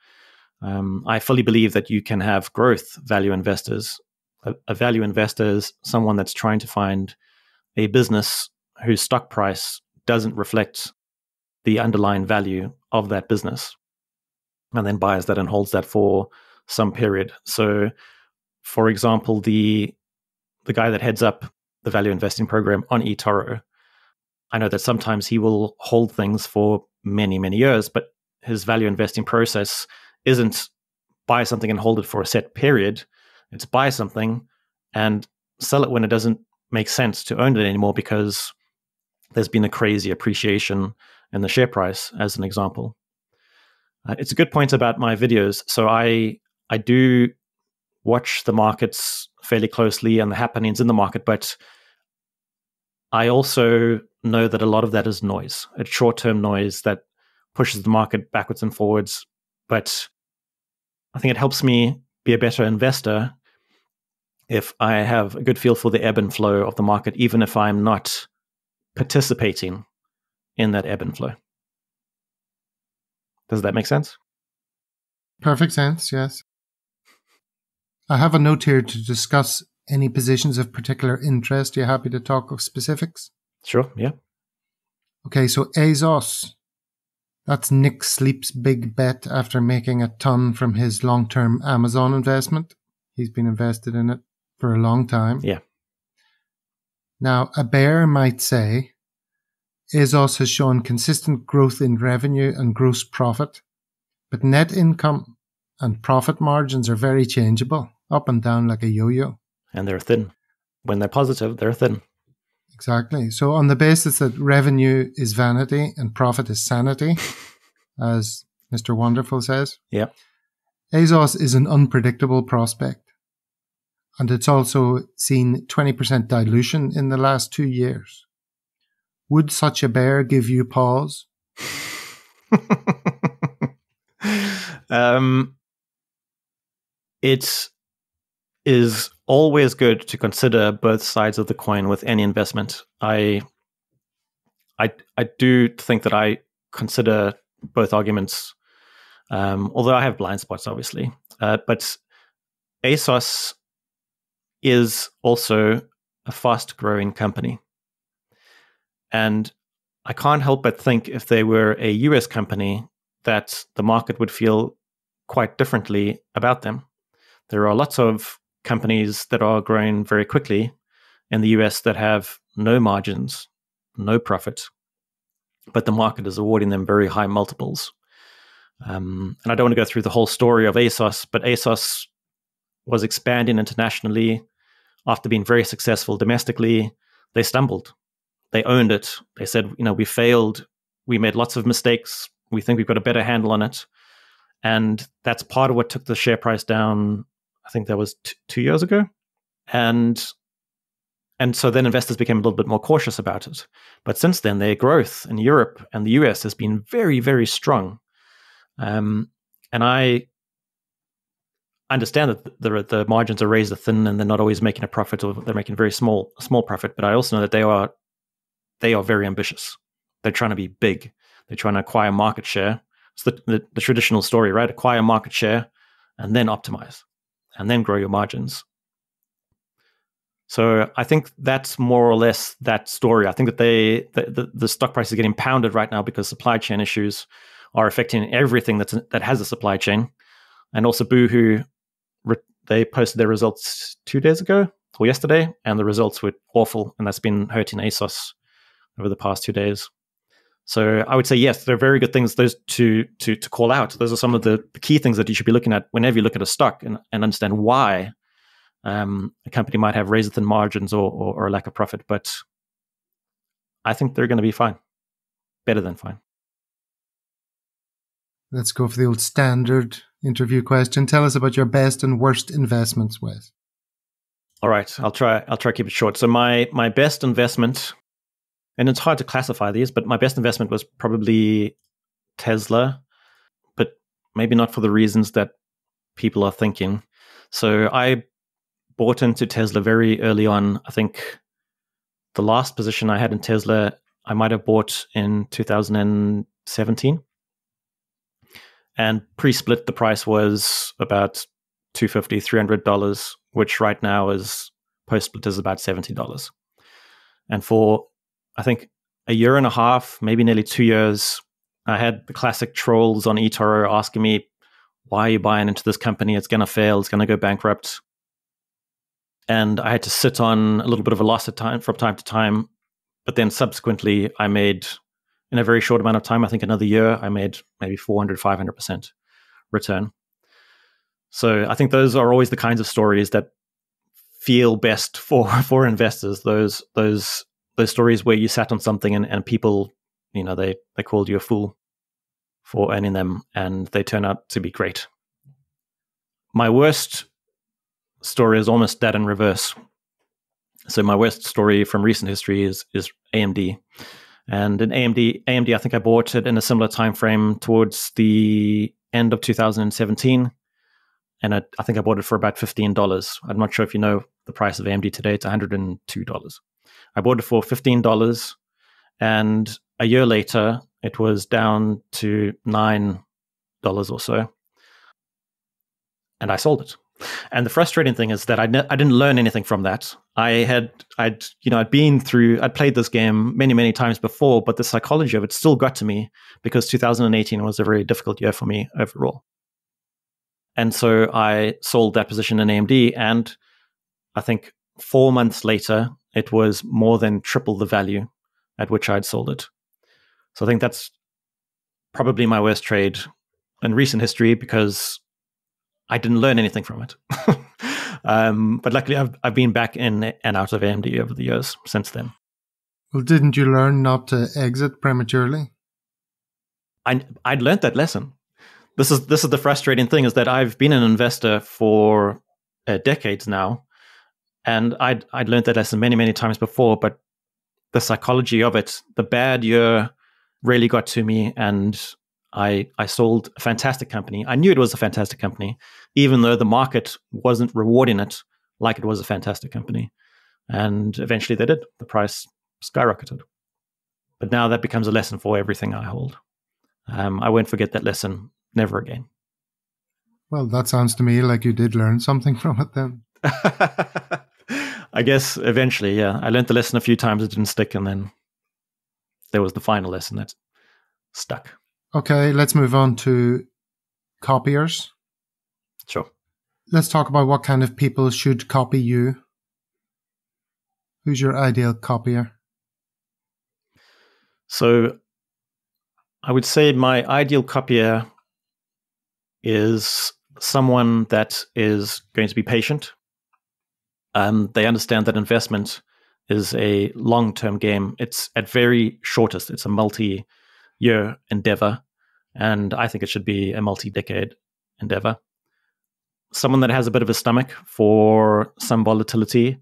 I fully believe that you can have growth value investors. A value investor is someone that's trying to find a business whose stock price doesn't reflect the underlying value of that business, and then buys that and holds that for some period. So, for example, the guy that heads up the value investing program on eToro, I know that sometimes he will hold things for many, many years, but his value investing process isn't buy something and hold it for a set period. It's buy something and sell it when it doesn't make sense to own it anymore because there's been a crazy appreciation in the share price, as an example. It's a good point about my videos. So I do watch the markets fairly closely and the happenings in the market, but I also know that a lot of that is noise. It's short-term noise that pushes the market backwards and forwards. But I think it helps me be a better investor if I have a good feel for the ebb and flow of the market, even if I'm not participating in that ebb and flow. Does that make sense? Perfect sense, yes. I have a note here to discuss any positions of particular interest. Are you happy to talk of specifics? Sure, yeah. Okay, so Asos. That's Nick Sleep's big bet after making a ton from his long-term Amazon investment. He's been invested in it for a long time. Yeah. Now, a bear might say, Asos has shown consistent growth in revenue and gross profit, but net income and profit margins are very changeable, up and down like a yo-yo. And they're thin. When they're positive, they're thin. Exactly. So on the basis that revenue is vanity and profit is sanity, as Mr. Wonderful says, yeah, Asos is an unpredictable prospect. And it's also seen 20% dilution in the last 2 years. Would such a bear give you pause? It is always good to consider both sides of the coin with any investment. I do think that I consider both arguments, although I have blind spots, obviously. But Asos is also a fast-growing company. And I can't help but think if they were a US company, that the market would feel quite differently about them. There are lots of companies that are growing very quickly in the US that have no margins, no profit, but the market is awarding them very high multiples. And I don't want to go through the whole story of Asos, but Asos was expanding internationally. After being very successful domestically, they stumbled. They owned it. They said, we failed. We made lots of mistakes. We think we've got a better handle on it. And that's part of what took the share price down. I think that was 2 years ago. And so then investors became a little bit more cautious about it. But since then, their growth in Europe and the US has been very, very strong. And I understand that the margins are razor thin and they're not always making a profit, or they're making a very small profit. But I also know that they are very ambitious. They're trying to be big. They're trying to acquire market share. It's the traditional story, right? Acquire market share and then optimize and then grow your margins. So I think that's more or less that story. I think that the stock price is getting pounded right now because supply chain issues are affecting everything that has a supply chain. And also Boohoo, they posted their results 2 days ago or yesterday, and the results were awful, and that's been hurting Asos over the past 2 days. So I would say, yes, they're very good things, those to call out. Those are some of the key things that you should be looking at whenever you look at a stock and understand why a company might have razor thin margins or a lack of profit. But I think they're going to be fine, better than fine. Let's go for the old standard interview question. Tell us about your best and worst investments, Wes. All right, I'll try to keep it short. So my best investment, and it's hard to classify these, but my best investment was probably Tesla, but maybe not for the reasons that people are thinking. So I bought into Tesla very early on. I think the last position I had in Tesla, I might have bought in 2017. And pre-split, the price was about $250, $300, which right now is post-split is about $70. And for, I think, a year and a half, maybe nearly 2 years, I had the classic trolls on eToro asking me, why are you buying into this company? It's going to fail. It's going to go bankrupt. And I had to sit on a little bit of a loss from time to time. But then subsequently, I made, in a very short amount of time, I think another year, I made maybe 400, 500% return. So I think those are always the kinds of stories that feel best for investors. Those stories where you sat on something and people, they called you a fool for earning them, and they turn out to be great. My worst story is almost that in reverse. So my worst story from recent history is AMD. And in AMD, I think I bought it in a similar time frame towards the end of 2017. And I think I bought it for about $15. I'm not sure if you know the price of AMD today. It's $102. I bought it for $15. And a year later, it was down to $9 or so. And I sold it. And the frustrating thing is that I didn't learn anything from that. I'd played this game many, many times before, but the psychology of it still got to me because 2018 was a very difficult year for me overall. And so I sold that position in AMD, and I think 4 months later, it was more than triple the value at which I'd sold it. So I think that's probably my worst trade in recent history because I didn't learn anything from it. But luckily, I've been back in and out of AMD over the years since then. Well, didn't you learn not to exit prematurely? I'd learned that lesson. This is the frustrating thing, is that I've been an investor for decades now, and I'd learned that lesson many, many times before. But the psychology of it, the bad year, really got to me, and I sold a fantastic company. I knew it was a fantastic company, even though the market wasn't rewarding it like it was a fantastic company. And eventually they did. The price skyrocketed. But now that becomes a lesson for everything I hold. I won't forget that lesson, never again. Well, that sounds to me like you did learn something from it then. I guess eventually, yeah. I learned the lesson a few times, it didn't stick, and then there was the final lesson that stuck. Okay, let's move on to copiers. Sure. Let's talk about what kind of people should copy you. Who's your ideal copier? So I would say my ideal copier is someone that is going to be patient. They understand that investment is a long-term game. It's at very shortest, it's a multi-year endeavor. And I think it should be a multi-decade endeavor. Someone that has a bit of a stomach for some volatility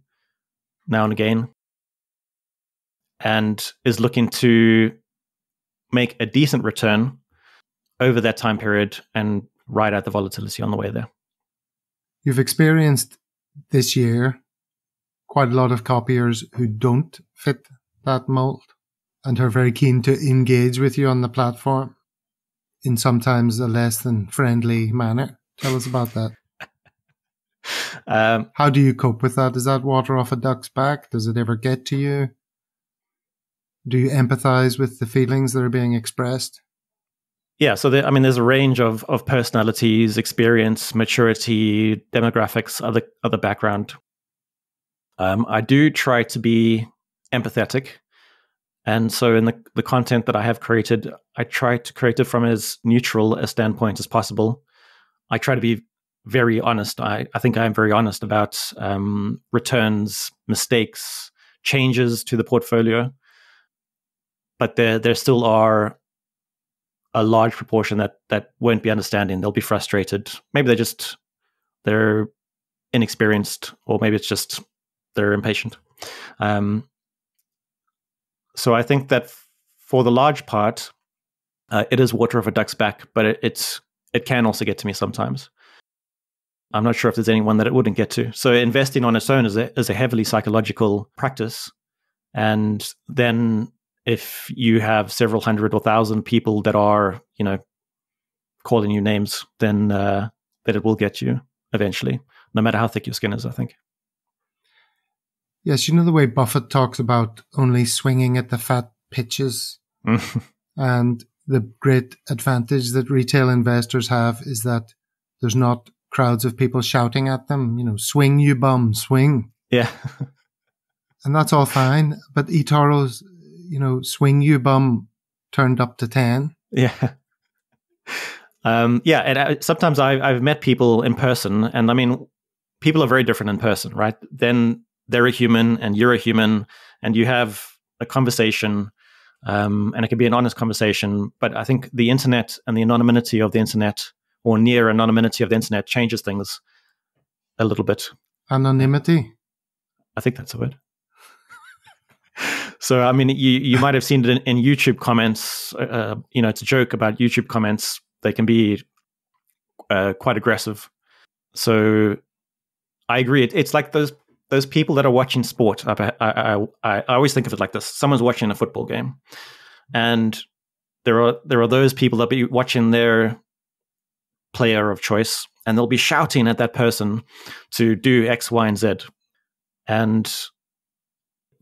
now and again, and is looking to make a decent return over that time period and ride out the volatility on the way there. You've experienced this year quite a lot of copiers who don't fit that mold and are very keen to engage with you on the platform in sometimes a less than friendly manner. Tell us about that. How do you cope with that? Is that water off a duck's back? Does it ever get to you? Do you empathize with the feelings that are being expressed? Yeah, so there's a range of personalities, experience, maturity, demographics, other background. I do try to be empathetic. And so in the content that I have created, I try to create it from as neutral a standpoint as possible. I try to be very honest. I think I am very honest about returns, mistakes, changes to the portfolio. But there still are a large proportion that won't be understanding. They'll be frustrated. Maybe they're inexperienced, or maybe it's just they're impatient. So I think that for the large part, it is water off a duck's back, but it can also get to me sometimes. I'm not sure if there's anyone that it wouldn't get to. So investing on its own is a heavily psychological practice. And then if you have several hundred or thousand people that are, calling you names, then that it will get you eventually, no matter how thick your skin is, I think. Yes, the way Buffett talks about only swinging at the fat pitches. And the great advantage that retail investors have is that there's not crowds of people shouting at them, swing you bum, swing. Yeah. And that's all fine. But eToro's, swing you bum turned up to 10. Yeah. And sometimes I've met people in person, and people are very different in person, right? Then they're a human and you're a human, and you have a conversation, and it can be an honest conversation. But I think the internet and the anonymity of the internet, or near anonymity of the internet, changes things a little bit. Anonymity? I think that's a word. So, you might have seen it in YouTube comments. It's a joke about YouTube comments. They can be quite aggressive. So I agree. It's like those people that are watching sport. I always think of it like this. Someone's watching a football game, and there are those people that be watching their player of choice, and they'll be shouting at that person to do X, Y, and Z. And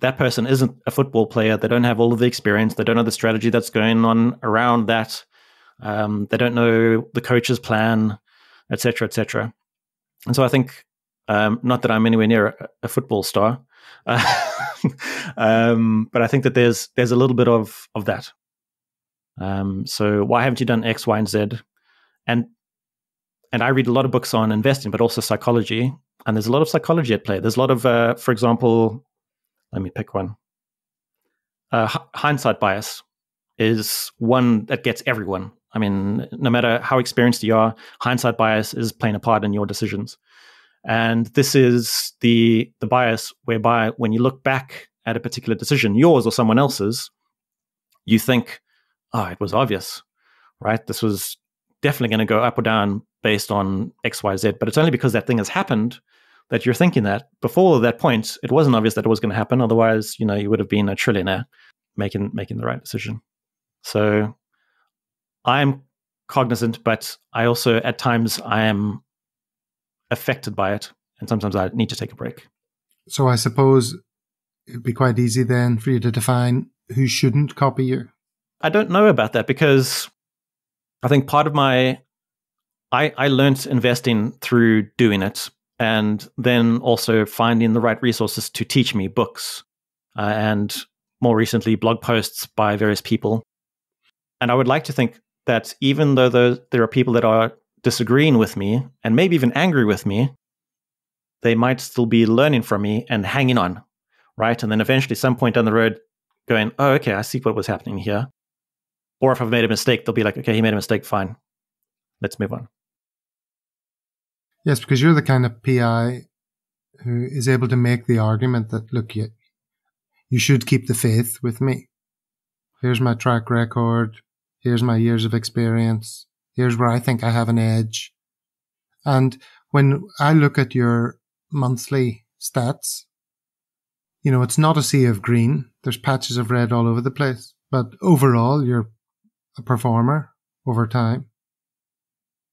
that person isn't a football player. They don't have all of the experience. They don't know the strategy that's going on around that. They don't know the coach's plan, et cetera, et cetera. And so I think, not that I'm anywhere near a football star, but I think that there's a little bit of that. So why haven't you done X, Y, and Z? And I read a lot of books on investing, but also psychology. And there's a lot of psychology at play. There's a lot of, for example, let me pick one. Hindsight bias is one that gets everyone. No matter how experienced you are, hindsight bias is playing a part in your decisions. And this is the bias whereby when you look back at a particular decision, yours or someone else's, you think, oh, it was obvious, right? This was definitely going to go up or down based on X, Y, Z. But it's only because that thing has happened that you're thinking that. Before that point, it wasn't obvious that it was going to happen. Otherwise, you would have been a trillionaire making the right decision. So I'm cognizant, but I also, at times, I am affected by it. And sometimes I need to take a break. So I suppose it'd be quite easy then for you to define who shouldn't copy you. I don't know about that because I think part of I learned investing through doing it and then also finding the right resources to teach me, books and more recently blog posts by various people. And I would like to think that even though there are people that are disagreeing with me and maybe even angry with me, they might still be learning from me and hanging on, right? And then eventually some point down the road going, oh, okay, I see what was happening here. Or if I've made a mistake, they'll be like, okay, he made a mistake, fine. Let's move on. Yes, because you're the kind of PI who is able to make the argument that, look, you should keep the faith with me. Here's my track record. Here's my years of experience. Here's where I think I have an edge. And when I look at your monthly stats, it's not a sea of green. There's patches of red all over the place. But overall, you're a performer over time.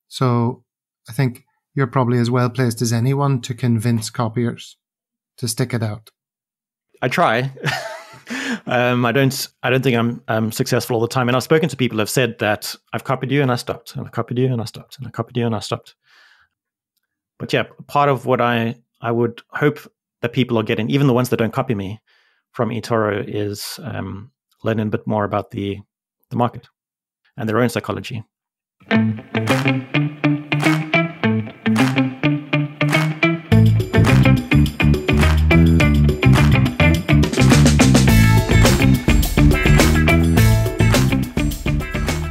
So I think you're probably as well placed as anyone to convince copiers to stick it out. I try. I don't think I'm successful all the time. And I've spoken to people who have said that I've copied you and I stopped, and I copied you and I stopped, and I copied you and I stopped. But yeah, part of what I would hope that people are getting, even the ones that don't copy me from eToro, is learning a bit more about the market and their own psychology.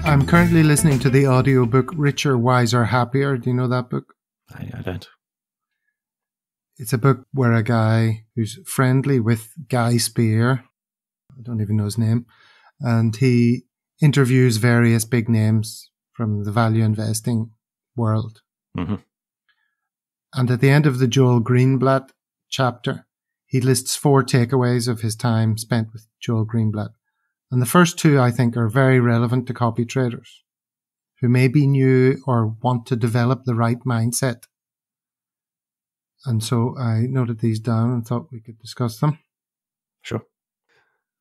I'm currently listening to the audiobook Richer, Wiser, Happier. Do you know that book? I don't. It's a book where a guy who's friendly with Guy Spear, I don't even know his name, and he interviews various big names from the value investing world. Mm-hmm. And at the end of the Joel Greenblatt chapter, he lists 4 takeaways of his time spent with Joel Greenblatt. And the first 2, I think, are very relevant to copy traders who may be new or want to develop the right mindset. And so I noted these down and thought we could discuss them. Sure.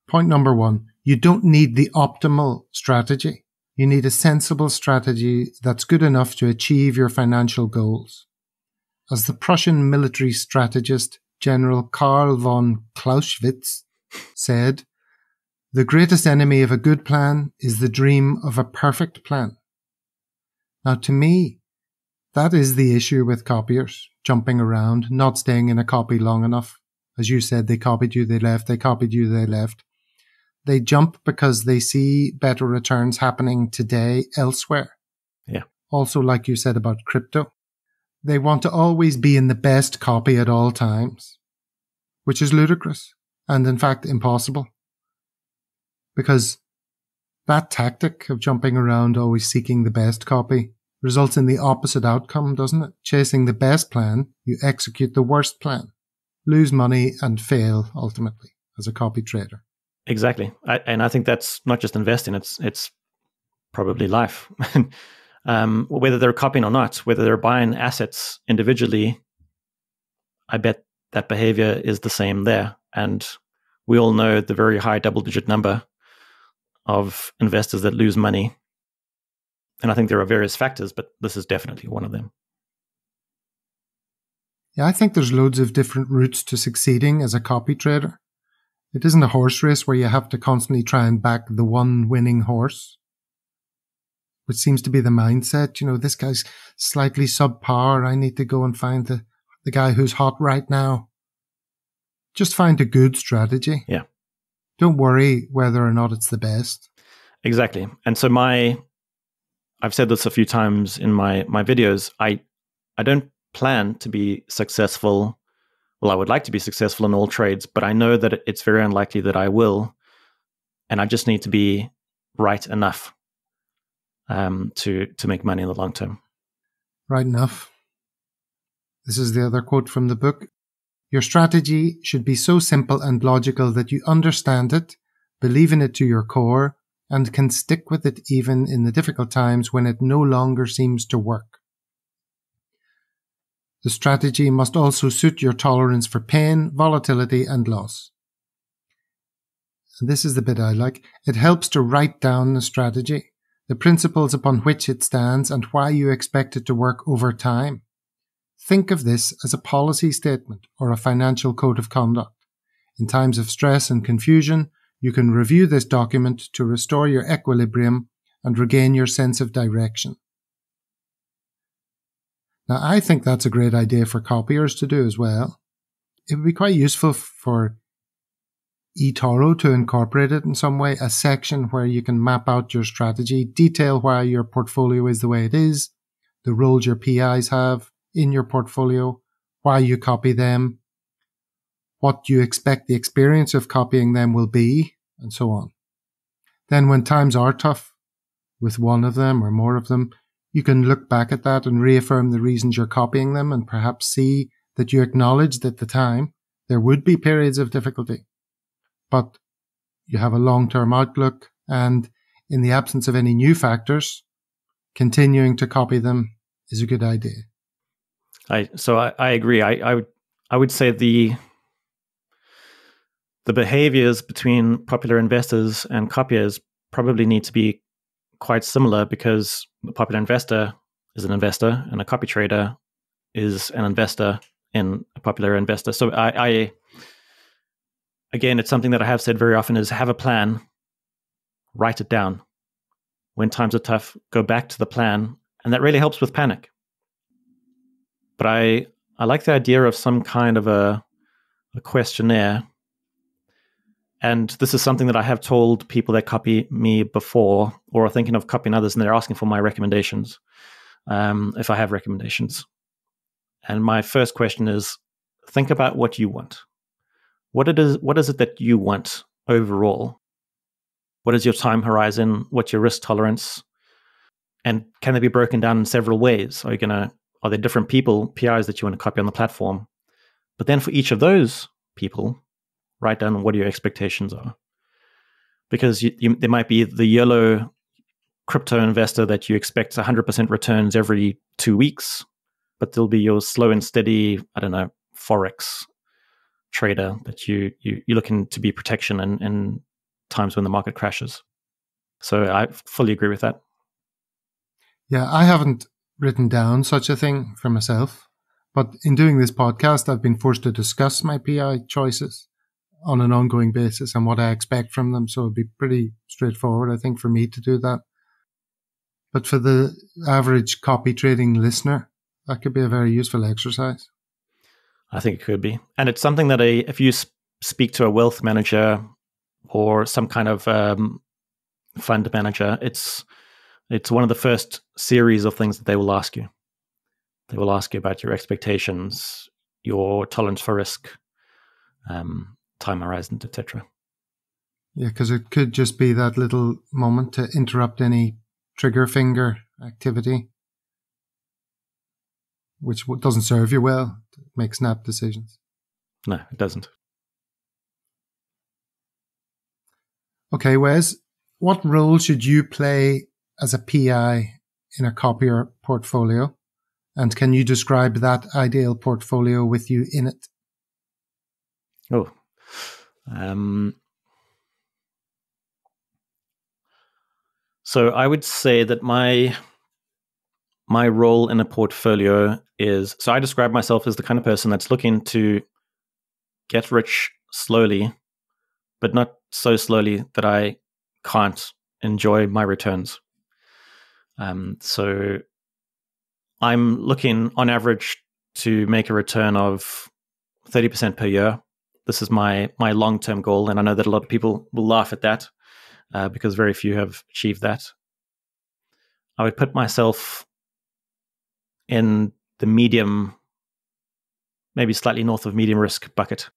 Point number 1, you don't need the optimal strategy. You need a sensible strategy that's good enough to achieve your financial goals. As the Prussian military strategist General Karl von Clausewitz said, the greatest enemy of a good plan is the dream of a perfect plan. Now, to me, that is the issue with copiers, jumping around, not staying in a copy long enough. As you said, they copied you, they left, they copied you, they left. They jump because they see better returns happening today elsewhere. Yeah. Also, like you said about crypto, they want to always be in the best copy at all times, which is ludicrous and, in fact, impossible. Because that tactic of jumping around, always seeking the best copy, results in the opposite outcome, doesn't it? Chasing the best plan, you execute the worst plan, lose money and fail ultimately as a copy trader. Exactly. And I think that's not just investing, it's probably life. Whether they're copying or not, whether they're buying assets individually, I bet that behavior is the same there. And we all know the very high double-digit number of investors that lose money. And I think there are various factors, but this is definitely one of them. Yeah, I think there's loads of different routes to succeeding as a copy trader. It isn't a horse race where you have to constantly try and back the one winning horse, which seems to be the mindset. This guy's slightly subpar. I need to go and find the guy who's hot right now. Just find a good strategy. Yeah. Don't worry whether or not it's the best. Exactly. And so I've said this a few times in my videos. I don't plan to be successful. Well, I would like to be successful in all trades, but I know that it's very unlikely that I will. And I just need to be right enough to make money in the long term. Right enough. This is the other quote from the book. Your strategy should be so simple and logical that you understand it, believe in it to your core, and can stick with it even in the difficult times when it no longer seems to work. The strategy must also suit your tolerance for pain, volatility, and loss. And this is the bit I like. It helps to write down the strategy, the principles upon which it stands, and why you expect it to work over time. Think of this as a policy statement or a financial code of conduct. In times of stress and confusion, you can review this document to restore your equilibrium and regain your sense of direction. Now, I think that's a great idea for copiers to do as well. It would be quite useful for eToro to incorporate it in some way, a section where you can map out your strategy, detail why your portfolio is the way it is, the roles your PIs have in your portfolio, why you copy them, what you expect the experience of copying them will be, and so on. Then when times are tough, with one of them or more of them, you can look back at that and reaffirm the reasons you're copying them, and perhaps see that you acknowledged at the time there would be periods of difficulty. But you have a long-term outlook, and in the absence of any new factors, continuing to copy them is a good idea. I agree. I would say the behaviors between popular investors and copiers probably need to be quite similar, because the popular investor is an investor and a copy trader is an investor in a popular investor. So I again, it's something that I have said very often is have a plan, write it down. When times are tough, go back to the plan, and that really helps with panic. But I like the idea of some kind of a questionnaire. And this is something that I have told people that copy me before or are thinking of copying others, and they're asking for my recommendations, if I have recommendations. And my first question is, think about what you want. What is it that you want overall? What is your time horizon? What's your risk tolerance? And can they be broken down in several ways? Are there different people, PIs, that you want to copy on the platform? But then for each of those people, write down what your expectations are. Because there might be the yellow crypto investor that you expect 100% returns every 2 weeks, but there'll be your slow and steady, Forex trader that you're looking to be protection in times when the market crashes. So I fully agree with that. Yeah, I haven't written down such a thing for myself, but in doing this podcast, I've been forced to discuss my PI choices on an ongoing basis and what I expect from them. So it'd be pretty straightforward, I think, for me to do that. But for the average copy trading listener, that could be a very useful exercise. I think it could be. And it's something that if you speak to a wealth manager or some kind of fund manager, it's one of the first series of things that they will ask you. They will ask you about your expectations, your tolerance for risk, time horizon, etc. Yeah, because it could just be that little moment to interrupt any trigger finger activity, which doesn't serve you well to make snap decisions. No, it doesn't. Okay, Wes, what role should you play as a PI in a copier portfolio? And can you describe that ideal portfolio with you in it? Oh, so I would say that my role in a portfolio is, so I describe myself as the kind of person that's looking to get rich slowly, but not so slowly that I can't enjoy my returns. So I'm looking on average to make a return of 30% per year. This is my long-term goal, and I know that a lot of people will laugh at that because very few have achieved that. I would put myself in the medium, maybe slightly north of medium risk bucket.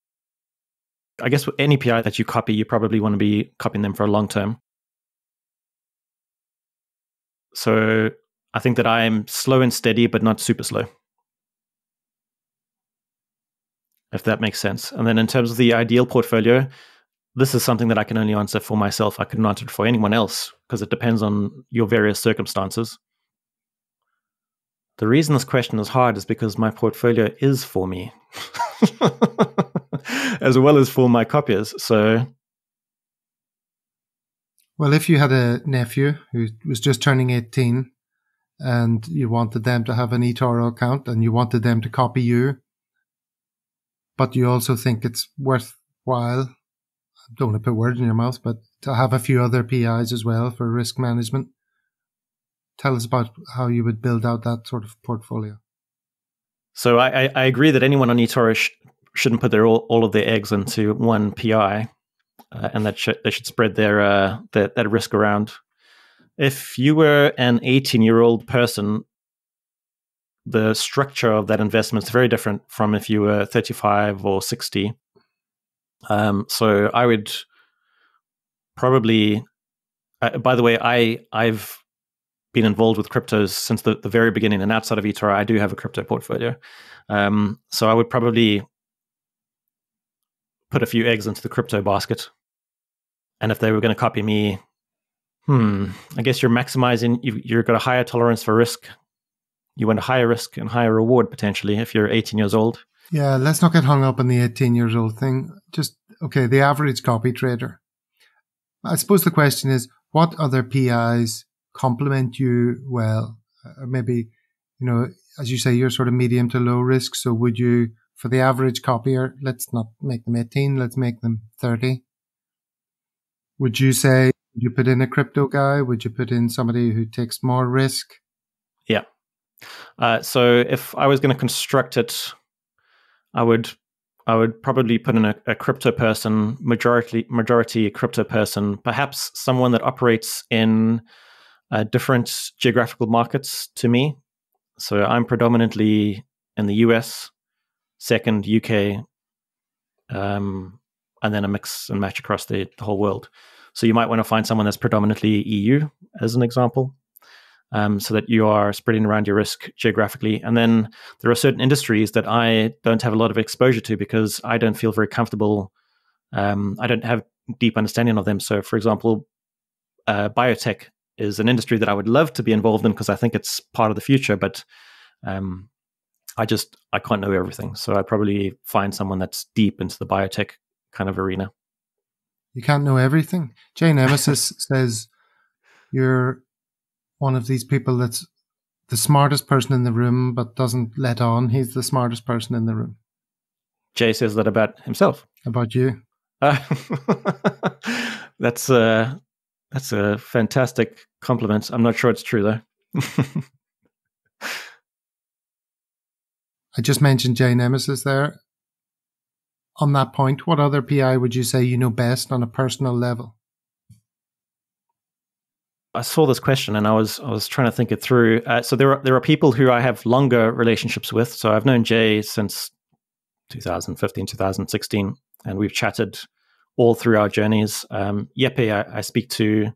I guess with any PI that you copy, you probably want to be copying them for a long term. So I think that I'm slow and steady, but not super slow, if that makes sense. And then in terms of the ideal portfolio, this is something that I can only answer for myself. I couldn't answer it for anyone else because it depends on your various circumstances. The reason this question is hard is because my portfolio is for me, as well as for my copiers. So, well, if you had a nephew who was just turning 18 and you wanted them to have an eToro account and you wanted them to copy you, but you also think it's worthwhile, I don't want to put words in your mouth, but to have a few other PIs as well for risk management, tell us about how you would build out that sort of portfolio. So I agree that anyone on eToro shouldn't put all of their eggs into one PI, and that they should spread that risk around. If you were an 18-year-old person, the structure of that investment is very different from if you were 35 or 60. So I would probably, by the way, I've been involved with cryptos since the very beginning, and outside of eToro, I do have a crypto portfolio. So I would probably put a few eggs into the crypto basket. And if they were going to copy me, I guess you're maximizing, you've got a higher tolerance for risk. You want a higher risk and higher reward potentially if you're 18 years old. Yeah, let's not get hung up on the 18 years old thing. Just, okay, the average copy trader. I suppose the question is, what other PIs complement you well? Or maybe, as you say, you're sort of medium to low risk. So would you, for the average copier, let's not make them 18, let's make them 30. Would you say, would you put in a crypto guy? Would you put in somebody who takes more risk? Yeah. So if I was going to construct it, I would probably put in a crypto person, majority crypto person, perhaps someone that operates in different geographical markets to me. So I'm predominantly in the US, second UK, and then a mix and match across the whole world. So you might want to find someone that's predominantly EU, as an example, so that you are spreading around your risk geographically. And then there are certain industries that I don't have a lot of exposure to because I don't feel very comfortable. I don't have deep understanding of them. So, for example, biotech is an industry that I would love to be involved in because I think it's part of the future, but I can't know everything. So I'd probably find someone that's deep into the biotech kind of arena. You can't know everything. Jay Nemesis says you're one of these people that's the smartest person in the room, but doesn't let on he's the smartest person in the room. Jay says that about himself. About you. That's a fantastic compliment. I'm not sure it's true, though. I just mentioned Jay Nemesis there. On that point, what other PI would you say you know best on a personal level? I saw this question and I was trying to think it through. So there are people who I have longer relationships with. So I've known Jay since 2015, 2016, and we've chatted all through our journeys. Yeppe, I speak to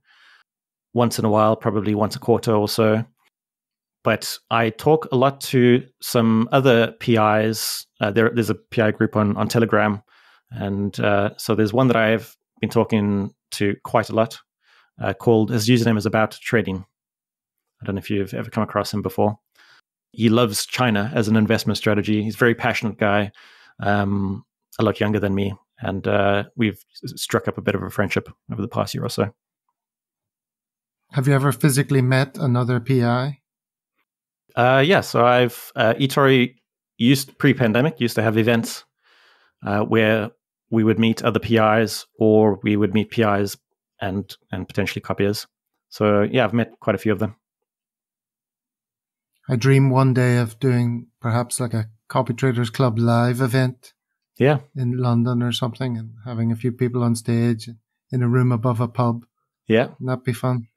once in a while, probably once a quarter or so. But I talk a lot to some other PIs. There's a PI group on Telegram. And so there's one that I've been talking to quite a lot called, his username is About Trading. I don't know if you've ever come across him before. He loves China as an investment strategy. He's a very passionate guy, a lot younger than me. And we've struck up a bit of a friendship over the past year or so. Have you ever physically met another PI? Yeah, so I've eToro pre-pandemic used to have events where we would meet other PIs or we would meet PIs and potentially copiers. So yeah, I've met quite a few of them. I dream one day of doing perhaps like a Copytraders Club live event. Yeah, in London or something, and having a few people on stage in a room above a pub. Yeah, wouldn't that be fun?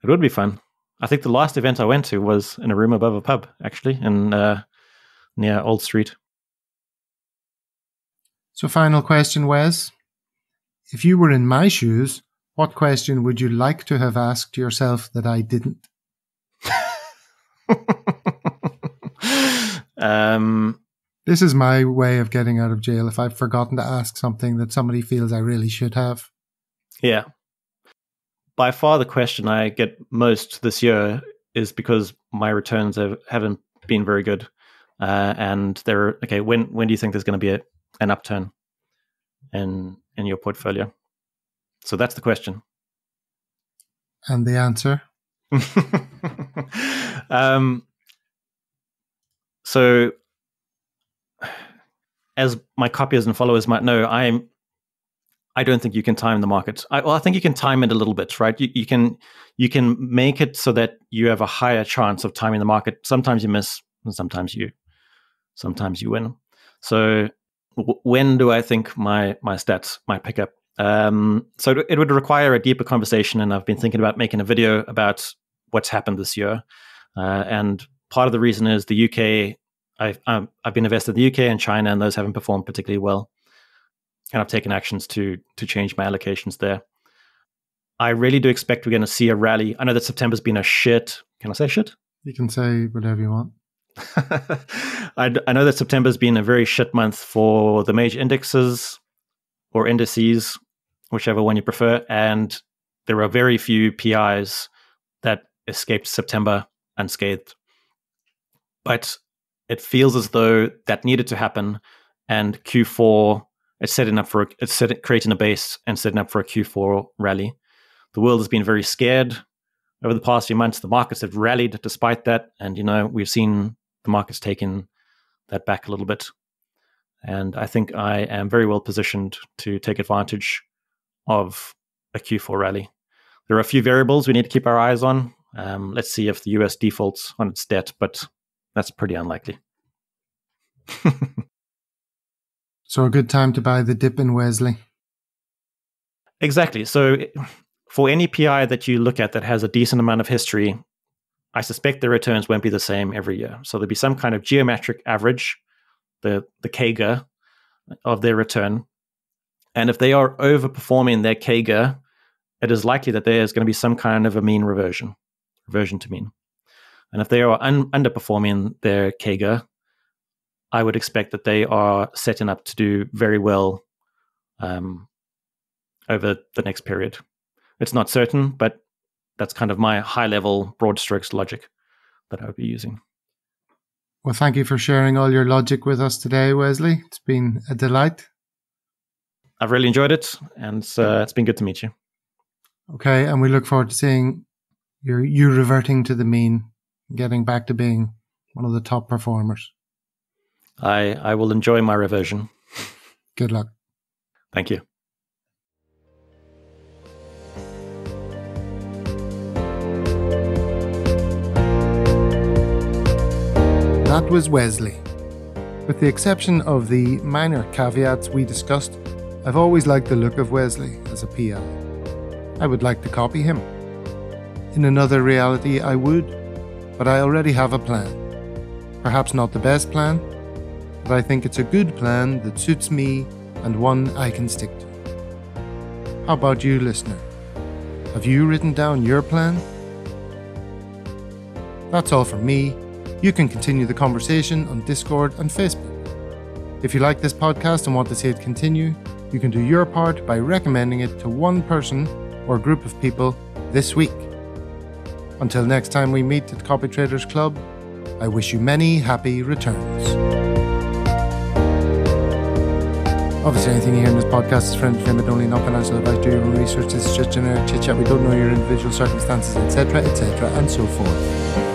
It would be fun. I think the last event I went to was in a room above a pub, actually, in near Old Street. So final question, Wes. If you were in my shoes, what question would you like to have asked yourself that I didn't? This is my way of getting out of jail if I've forgotten to ask something that somebody feels I really should have. Yeah. By far the question I get most this year is because my returns haven't been very good. And they're okay. When do you think there's going to be an upturn in your portfolio? So that's the question. And the answer? So, as my copiers and followers might know, I don't think you can time the market. I think you can time it a little bit, right? You can make it so that you have a higher chance of timing the market. Sometimes you miss, and sometimes you win. So when do I think my stats might pick up? So it would require a deeper conversation, and I've been thinking about making a video about what's happened this year. And part of the reason is the UK. I've been invested in the UK and China, and those haven't performed particularly well. And I've taken actions to change my allocations there. I really do expect we're going to see a rally. I know that September's been a shit. Can I say shit? You can say whatever you want. I know that September's been a very shit month for the major indexes or indices, whichever one you prefer. And there are very few PIs that escaped September unscathed. But it feels as though that needed to happen. And Q4... It's creating a base and setting up for a Q4 rally. The world has been very scared over the past few months. The markets have rallied despite that. And, we've seen the markets taking that back a little bit. And I think I am very well positioned to take advantage of a Q4 rally. There are a few variables we need to keep our eyes on. Let's see if the US defaults on its debt, but that's pretty unlikely. So a good time to buy the dip in Wesley. Exactly. So for any PI that you look at that has a decent amount of history, I suspect the returns won't be the same every year. So there'll be some kind of geometric average, the CAGR of their return. And if they are overperforming their CAGR, it is likely that there is going to be some kind of a mean reversion to mean. And if they are underperforming their CAGR, I would expect that they are setting up to do very well over the next period. It's not certain, but that's kind of my high-level, broad strokes logic that I would be using. Well, thank you for sharing all your logic with us today, Wesley. It's been a delight. I've really enjoyed it, and it's been good to meet you. Okay, and we look forward to seeing you reverting to the mean, getting back to being one of the top performers. I will enjoy my reversion. Good luck. Thank you. That was Wesley. With the exception of the minor caveats we discussed, I've always liked the look of Wesley as a PI. I would like to copy him. In another reality, I would, but I already have a plan. Perhaps not the best plan, but I think it's a good plan that suits me and one I can stick to. How about you, listener? Have you written down your plan? That's all from me. You can continue the conversation on Discord and Facebook. If you like this podcast and want to see it continue, you can do your part by recommending it to one person or group of people this week. Until next time we meet at Copytraders Club, I wish you many happy returns. Obviously, anything you hear in this podcast is for entertainment only, not financial advice. Do your own research. This is just generic chit-chat. We don't know your individual circumstances, etc., and so forth.